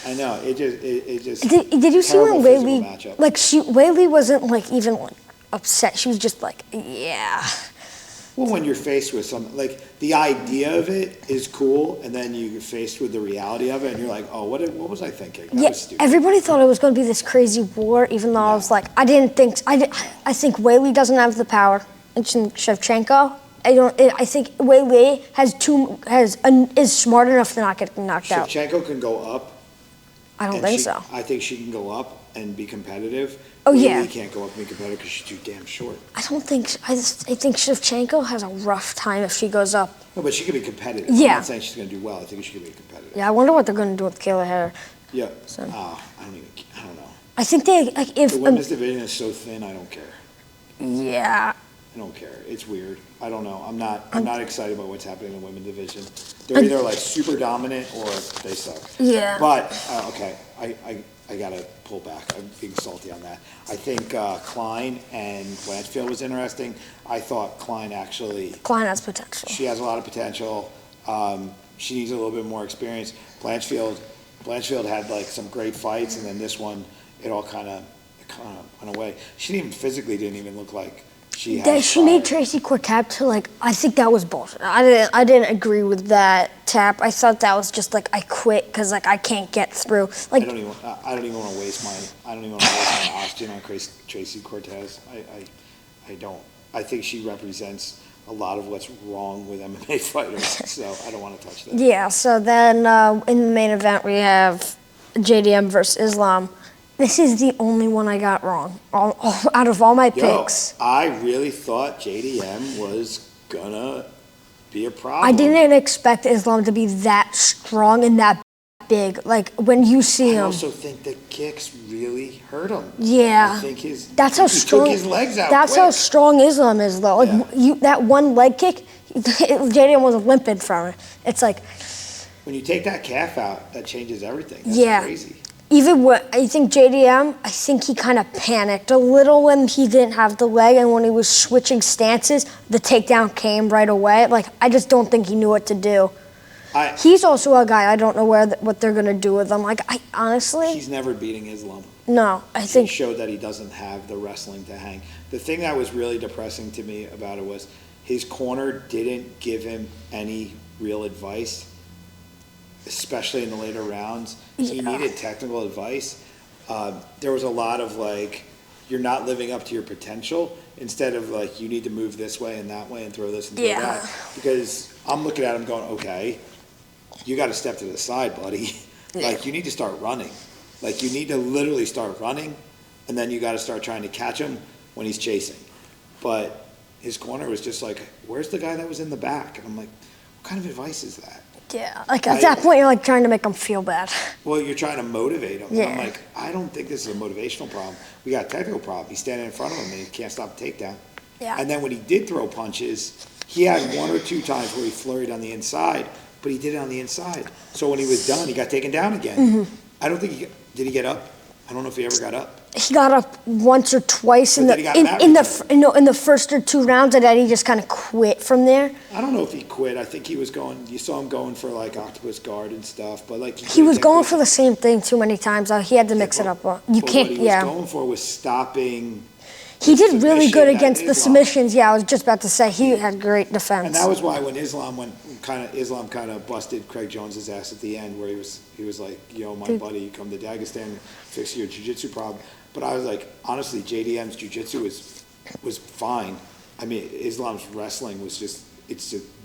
[SPEAKER 2] I know it just.
[SPEAKER 1] Did you see when Weili
[SPEAKER 2] matchup.
[SPEAKER 1] Weili wasn't like even like upset. She was just like yeah.
[SPEAKER 2] Well, when you're faced with something, like the idea of it is cool, and then you're faced with the reality of it, and you're like, oh, what was I thinking? That was stupid.
[SPEAKER 1] Everybody thought it was going to be this crazy war, even though I was like, I think Weili doesn't have the power. It's Shevchenko. I think Weili is smart enough to not get knocked out.
[SPEAKER 2] Shevchenko can go up.
[SPEAKER 1] I don't think so.
[SPEAKER 2] I think she can go up and be competitive.
[SPEAKER 1] Oh, yeah.
[SPEAKER 2] Weili can't go up and be competitive because she's too damn short.
[SPEAKER 1] I think Shevchenko has a rough time if she goes up.
[SPEAKER 2] No, but she can be competitive.
[SPEAKER 1] Yeah.
[SPEAKER 2] I'm not saying she's going to do well. I think she can be competitive.
[SPEAKER 1] Yeah, I wonder what they're going to do with Kayla Harris.
[SPEAKER 2] Yeah.
[SPEAKER 1] So.
[SPEAKER 2] I don't know.
[SPEAKER 1] I think if
[SPEAKER 2] the women's division is so thin, I don't care.
[SPEAKER 1] Yeah.
[SPEAKER 2] I don't care. It's weird. I don't know. I'm not excited about what's happening in the women's division. They're either like super dominant or they suck.
[SPEAKER 1] Yeah.
[SPEAKER 2] But okay, I gotta pull back. I'm being salty on that. I think Klein and Blanchfield was interesting. I thought Klein
[SPEAKER 1] has potential.
[SPEAKER 2] She has a lot of potential. She needs a little bit more experience. Blanchfield had like some great fights, and then this one, it all kind of went away. She didn't even look like she had.
[SPEAKER 1] She made Tracy Court tap to I think that was bullshit. I didn't agree with that tap. I thought that was just I quit because I can't get through.
[SPEAKER 2] I don't even want to waste my oxygen on Tracy Cortez. I don't. I think she represents a lot of what's wrong with MMA fighters, so I don't want to touch that.
[SPEAKER 1] Yeah, so then in the main event we have JDM versus Islam. This is the only one I got wrong out of all my picks.
[SPEAKER 2] I really thought JDM was gonna be a problem.
[SPEAKER 1] I didn't expect Islam to be that strong and that big. Like when you see him.
[SPEAKER 2] I also think the kicks really hurt him.
[SPEAKER 1] Yeah.
[SPEAKER 2] I think he
[SPEAKER 1] strong,
[SPEAKER 2] took his legs out.
[SPEAKER 1] That's
[SPEAKER 2] quick.
[SPEAKER 1] how strong Islam is, though. Like that one leg kick, JDM was limping from it. It's like
[SPEAKER 2] when you take that calf out, that changes everything. That's crazy.
[SPEAKER 1] Even when I think JDM, I think he kind of panicked a little when he didn't have the leg, and when he was switching stances, the takedown came right away. Like I just don't think he knew what to do. He's also a guy I don't know what they're gonna do with him. Like I honestly,
[SPEAKER 2] he's never beating Islam.
[SPEAKER 1] No, I think
[SPEAKER 2] he showed that he doesn't have the wrestling to hang. The thing that was really depressing to me about it was his corner didn't give him any real advice, especially in the later rounds. He needed technical advice. There was a lot of like, you're not living up to your potential, instead of like, you need to move this way and that way and throw this and throw that. Because I'm looking at him going, okay, you got to step to the side, buddy. Like, you need to start running. Like, you need to literally start running, and then you got to start trying to catch him when he's chasing. But his corner was just like, where's the guy that was in the back? And I'm like, what kind of advice is that?
[SPEAKER 1] Yeah, like at that point, you're like trying to make him feel bad.
[SPEAKER 2] Well, you're trying to motivate him.
[SPEAKER 1] Yeah.
[SPEAKER 2] And I'm like, I don't think this is a motivational problem. We got a technical problem. He's standing in front of him and he can't stop the takedown.
[SPEAKER 1] Yeah.
[SPEAKER 2] And then when he did throw punches, he had 1 or 2 times where he flurried on the inside, but he did it on the inside. So when he was done, he got taken down again.
[SPEAKER 1] Mm-hmm.
[SPEAKER 2] I don't think did he get up? I don't know if he ever got up.
[SPEAKER 1] He got up once or twice in
[SPEAKER 2] But
[SPEAKER 1] the first or 2 rounds, and then he just kind of quit from there.
[SPEAKER 2] I don't know if he quit. I think he was going. You saw him going for like octopus guard and stuff, but like
[SPEAKER 1] he was going for the same thing too many times. He had to mix it up. You can't.
[SPEAKER 2] What he was going for was stopping.
[SPEAKER 1] He did really good against the submissions. Yeah, I was just about to say he had great defense.
[SPEAKER 2] And that was why when Islam kind of busted Craig Jones's ass at the end, where he was like, "Yo, my buddy, you come to Dagestan, fix your jiu-jitsu problem." But I was like, honestly, JDM's jiu-jitsu was fine. I mean, Islam's wrestling was just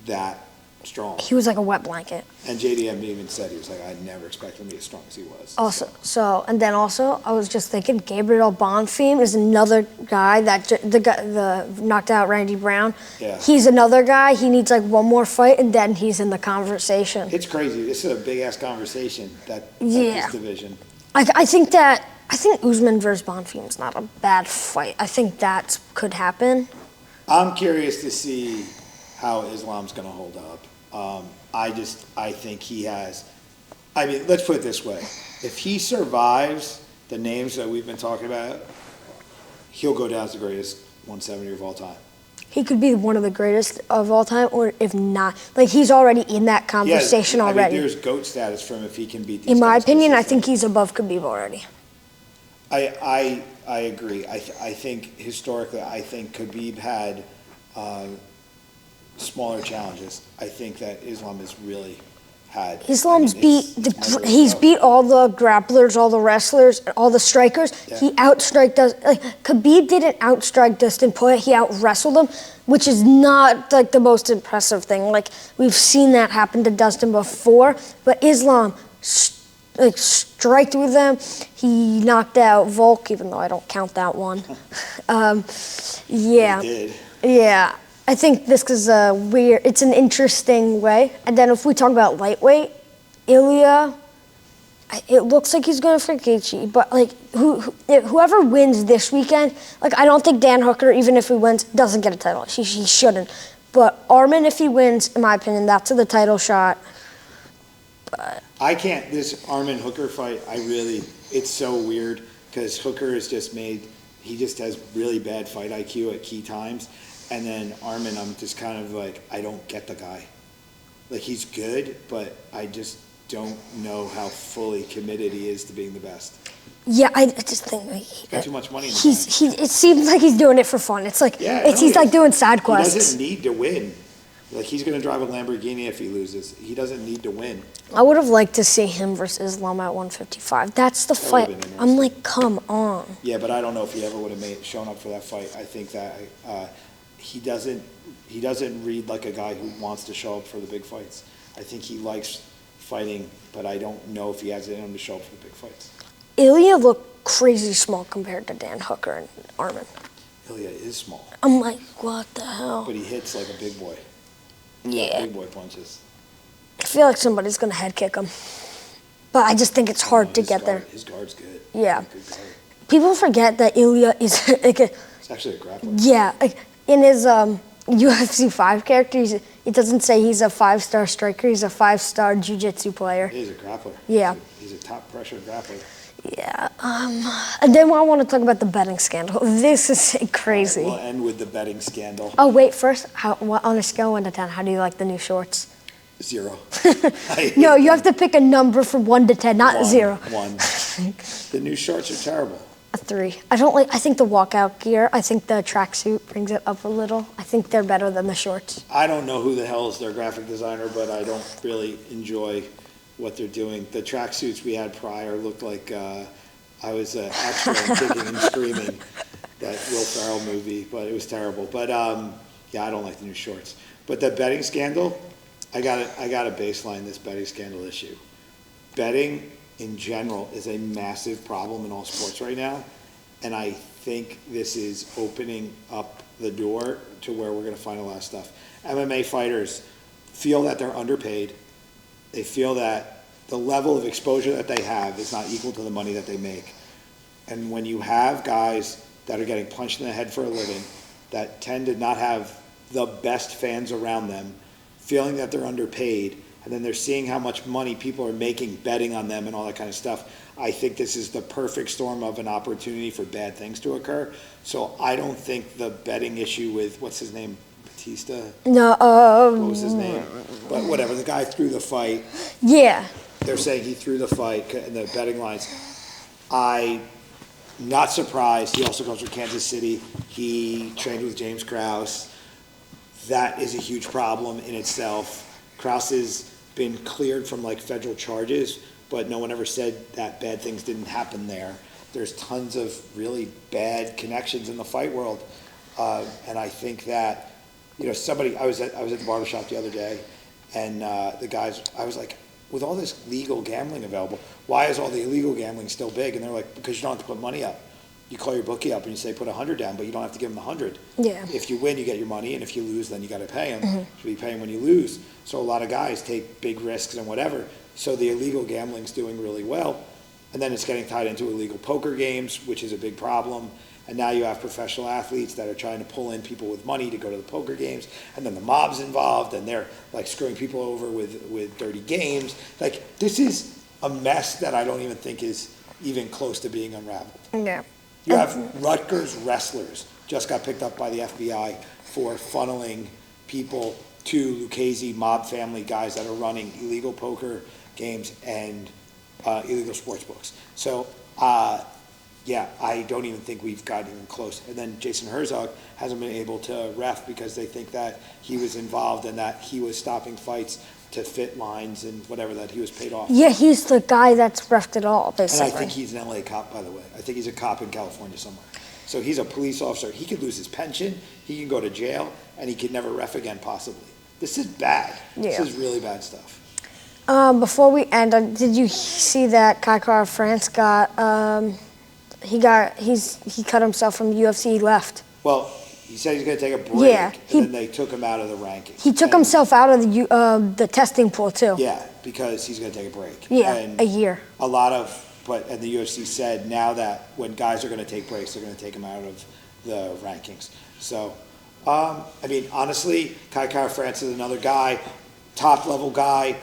[SPEAKER 2] that strong.
[SPEAKER 1] He was like a wet blanket.
[SPEAKER 2] And JDM even said, he was like, I never expected him to be as strong as he was.
[SPEAKER 1] Also, I was just thinking, Gabriel Bonfim is another guy the knocked out Randy Brown.
[SPEAKER 2] Yeah.
[SPEAKER 1] He's another guy. He needs like one more fight, and then he's in the conversation.
[SPEAKER 2] It's crazy. This is a big ass conversation at this division.
[SPEAKER 1] I think Usman versus Bonfim is not a bad fight. I think that could happen.
[SPEAKER 2] I'm curious to see how Islam's going to hold up. I think he has. I mean, let's put it this way: if he survives the names that we've been talking about, he'll go down as the greatest 170 of all time.
[SPEAKER 1] He could be one of the greatest of all time, or if not, like he's already in that conversation already.
[SPEAKER 2] I mean, there's GOAT status from if he can beat these
[SPEAKER 1] In my
[SPEAKER 2] guys
[SPEAKER 1] opinion, I think he's above Khabib already.
[SPEAKER 2] I agree. I think historically, I think Khabib had smaller challenges. I think that Islam has really had.
[SPEAKER 1] Islam's beat all the grapplers, all the wrestlers, all the strikers. Yeah. He outstriked us. Like Khabib didn't outstrike Dustin Poirier. He out-wrestled him, which is not like the most impressive thing. Like we've seen that happen to Dustin before, but Islam striked with them. He knocked out Volk, even though I don't count that one. Yeah.
[SPEAKER 2] He did.
[SPEAKER 1] Yeah. I think this is it's an interesting way. And then if we talk about lightweight, Ilya, it looks like he's going to fight Gaethje, but like whoever wins this weekend, like I don't think Dan Hooker, even if he wins, doesn't get a title. He shouldn't. But Arman, if he wins, in my opinion, that's the title shot. But
[SPEAKER 2] I can't, this Arman Hooker fight, it's so weird because Hooker has he just has really bad fight IQ at key times. And then Arman, I'm just kind of like, I don't get the guy. Like, he's good, but I just don't know how fully committed he is to being the best.
[SPEAKER 1] Yeah, I just think
[SPEAKER 2] he's got too much money in the bank.
[SPEAKER 1] It seems like he's doing it for fun. It's like he's like doing side quests.
[SPEAKER 2] He doesn't need to win. Like, he's going to drive a Lamborghini if he loses. He doesn't need to win.
[SPEAKER 1] I would have liked to see him versus Islam at 155. That's the fight. I'm like, come on.
[SPEAKER 2] Yeah, but I don't know if he ever would have shown up for that fight. I think that he doesn't read like a guy who wants to show up for the big fights. I think he likes fighting, but I don't know if he has it in him to show up for the big fights.
[SPEAKER 1] Ilya looked crazy small compared to Dan Hooker and Armin.
[SPEAKER 2] Ilya is small,
[SPEAKER 1] I'm like, what the hell?
[SPEAKER 2] but he hits like a big boy.
[SPEAKER 1] Yeah.
[SPEAKER 2] Big boy punches.
[SPEAKER 1] I feel like somebody's going to head kick him. But I just think it's hard to get there.
[SPEAKER 2] His guard's good.
[SPEAKER 1] Yeah.
[SPEAKER 2] Good guard.
[SPEAKER 1] People forget that Ilya is like a,
[SPEAKER 2] It's actually a grappler.
[SPEAKER 1] yeah, like in his UFC 5 character, it doesn't say he's a 5-star striker, he's a 5-star jiu-jitsu player.
[SPEAKER 2] He's a grappler.
[SPEAKER 1] Yeah.
[SPEAKER 2] He's a top pressure grappler.
[SPEAKER 1] Yeah. And then I want to talk about the betting scandal. This is crazy.
[SPEAKER 2] We'll end with the betting scandal.
[SPEAKER 1] Oh, wait, first, on a scale of 1 to 10, how do you like the new shorts?
[SPEAKER 2] 0.
[SPEAKER 1] No, you have to pick a number from 1 to 10, not 0.
[SPEAKER 2] 1. The new shorts are terrible.
[SPEAKER 1] A 3. I think the walkout gear, I think the tracksuit brings it up a little. I think they're better than the shorts.
[SPEAKER 2] I don't know who the hell is their graphic designer, but I don't really enjoy what they're doing. The tracksuits we had prior looked like I was actually kicking and screaming, that Will Ferrell movie, but it was terrible. But yeah, I don't like the new shorts. But the betting scandal, I got to baseline this betting scandal issue. Betting in general is a massive problem in all sports right now, and I think this is opening up the door to where we're going to find a lot of stuff. MMA fighters feel that they're underpaid. They feel that the level of exposure that they have is not equal to the money that they make. And when you have guys that are getting punched in the head for a living, that tend to not have the best fans around them, feeling that they're underpaid, and then they're seeing how much money people are making betting on them and all that kind of stuff, I think this is the perfect storm of an opportunity for bad things to occur. So I don't think the betting issue with, what's his name, Batista?
[SPEAKER 1] No,
[SPEAKER 2] What was his name? But whatever, the guy threw the fight.
[SPEAKER 1] Yeah.
[SPEAKER 2] They're saying he threw the fight in the betting lines. I'm not surprised. He also comes from Kansas City. He trained with James Krause. That is a huge problem in itself. Krause has been cleared from like federal charges, but no one ever said that bad things didn't happen there. There's tons of really bad connections in the fight world, and I think that, you know, somebody. I was at the barbershop the other day, and the guys. I was like, with all this legal gambling available, why is all the illegal gambling still big? And they're like, because you don't have to put money up. You call your bookie up and you say put 100 down, but you don't have to give them 100.
[SPEAKER 1] Yeah.
[SPEAKER 2] If you win, you get your money, and if you lose, then you got to pay them. You should be paying when you lose. So a lot of guys take big risks and whatever. So the illegal gambling's doing really well, and then it's getting tied into illegal poker games, which is a big problem. And now you have professional athletes that are trying to pull in people with money to go to the poker games, and then the mob's involved, and they're like screwing people over with dirty games. Like, this is a mess that I don't even think is even close to being unraveled.
[SPEAKER 1] Yeah.
[SPEAKER 2] You have Rutgers wrestlers just got picked up by the FBI for funneling people to Lucchese mob family guys that are running illegal poker games and illegal sports books. So, yeah, I don't even think we've gotten even close. And then Jason Herzog hasn't been able to ref because they think that he was involved and that he was stopping fights to fit lines and whatever, that he was paid off.
[SPEAKER 1] Yeah, he's the guy that's refed it all,
[SPEAKER 2] And
[SPEAKER 1] basically.
[SPEAKER 2] I think he's an LA cop, by the way. I think he's a cop in California somewhere. So he's a police officer. He could lose his pension, he can go to jail, and he could never ref again, possibly. This is bad.
[SPEAKER 1] Yeah.
[SPEAKER 2] This is really bad stuff.
[SPEAKER 1] Before we end, did you see that Kai Kara France got, he cut himself from the UFC, he left.
[SPEAKER 2] Well, he said he's going to take a break,
[SPEAKER 1] Yeah,
[SPEAKER 2] and then they took him out of the rankings.
[SPEAKER 1] He took
[SPEAKER 2] And-
[SPEAKER 1] himself out of the testing pool, too.
[SPEAKER 2] Yeah, because he's going to take a break.
[SPEAKER 1] Yeah,
[SPEAKER 2] And
[SPEAKER 1] a year.
[SPEAKER 2] a lot of, and the UFC said now that when guys are going to take breaks, they're going to take them out of the rankings. So, I mean, honestly, Kai Kara France is another guy, top level guy,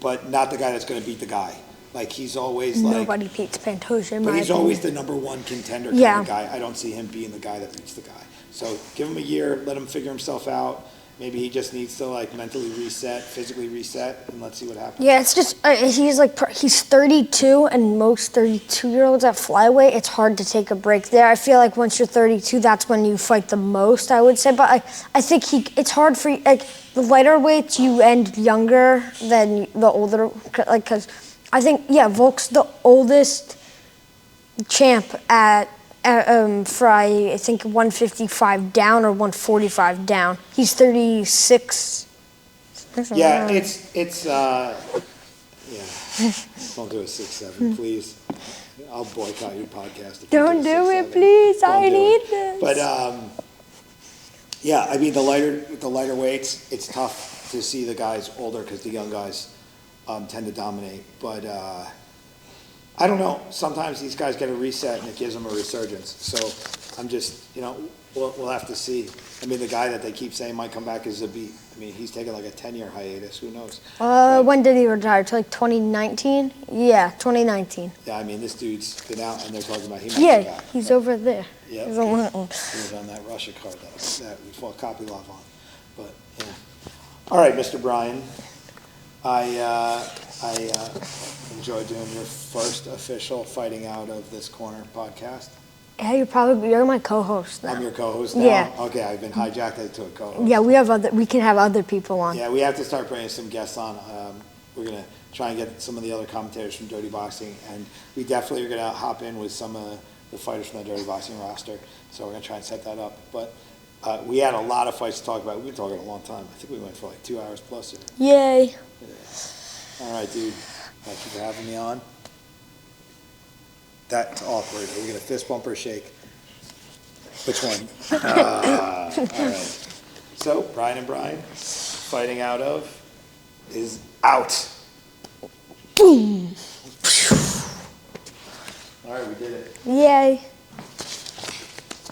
[SPEAKER 2] but not the guy that's going to beat the guy. Like, he's always like,
[SPEAKER 1] Nobody beats Pantoja, in
[SPEAKER 2] but
[SPEAKER 1] my
[SPEAKER 2] he's
[SPEAKER 1] opinion.
[SPEAKER 2] always the number one contender kind
[SPEAKER 1] Yeah.
[SPEAKER 2] of guy. I don't see him being the guy that beats the guy. So give him a year, let him figure himself out. Maybe he just needs to like mentally reset, physically reset, and let's see what happens.
[SPEAKER 1] Yeah, it's just, he's 32, and most 32-year-olds at flyweight, it's hard to take a break there. I feel like once you're 32, that's when you fight the most, I would say. But I think it's hard for, like, the lighter weights, you end younger than the older, like, because I think, yeah, Volk's the oldest champ at Fry, I think 155 down or 145 down. He's 36.
[SPEAKER 2] Yeah, yeah. Don't do a 6'7", please. I'll boycott your podcast. If
[SPEAKER 1] Don't
[SPEAKER 2] you
[SPEAKER 1] do
[SPEAKER 2] a
[SPEAKER 1] it,
[SPEAKER 2] 6'7".
[SPEAKER 1] please.
[SPEAKER 2] Don't
[SPEAKER 1] I
[SPEAKER 2] do
[SPEAKER 1] need
[SPEAKER 2] it.
[SPEAKER 1] this.
[SPEAKER 2] But yeah, I mean the lighter weights, it's tough to see the guys older because the young guys tend to dominate. But I don't know. Sometimes these guys get a reset and it gives them a resurgence. So I'm just, we'll have to see. I mean, the guy that they keep saying might come back is Zabit. I mean, he's taking like a 10-year hiatus. Who knows?
[SPEAKER 1] When did he retire? To like 2019? Yeah, 2019.
[SPEAKER 2] Yeah, I mean, this dude's been out, and they're talking about he might come back.
[SPEAKER 1] He's over there.
[SPEAKER 2] Yeah,
[SPEAKER 1] He's
[SPEAKER 2] he was on that Russia card that we fought Kopylov on. But yeah. All right, Mr. Bryan. I enjoyed doing your first official Fighting Out of This Corner podcast.
[SPEAKER 1] Yeah, you're my co-host now.
[SPEAKER 2] I'm your co-host now?
[SPEAKER 1] Yeah.
[SPEAKER 2] Okay, I've been hijacked to a co-host.
[SPEAKER 1] Yeah, we can have other people on.
[SPEAKER 2] Yeah, we have to start bringing some guests on. We're going to try and get some of the other commentators from Dirty Boxing, and we definitely are going to hop in with some of the fighters from the Dirty Boxing roster, so we're going to try and set that up. But we had a lot of fights to talk about. We've been talking a long time. I think we went for like 2 hours plus here.
[SPEAKER 1] Yay.
[SPEAKER 2] Yeah. All right, dude. Thank you for having me on. That's awkward. Are we going to fist bump or shake? Which one? All right. So, Bryan and Bryan, Fighting Out of is out.
[SPEAKER 1] Boom.
[SPEAKER 2] All right, we did it.
[SPEAKER 1] Yay.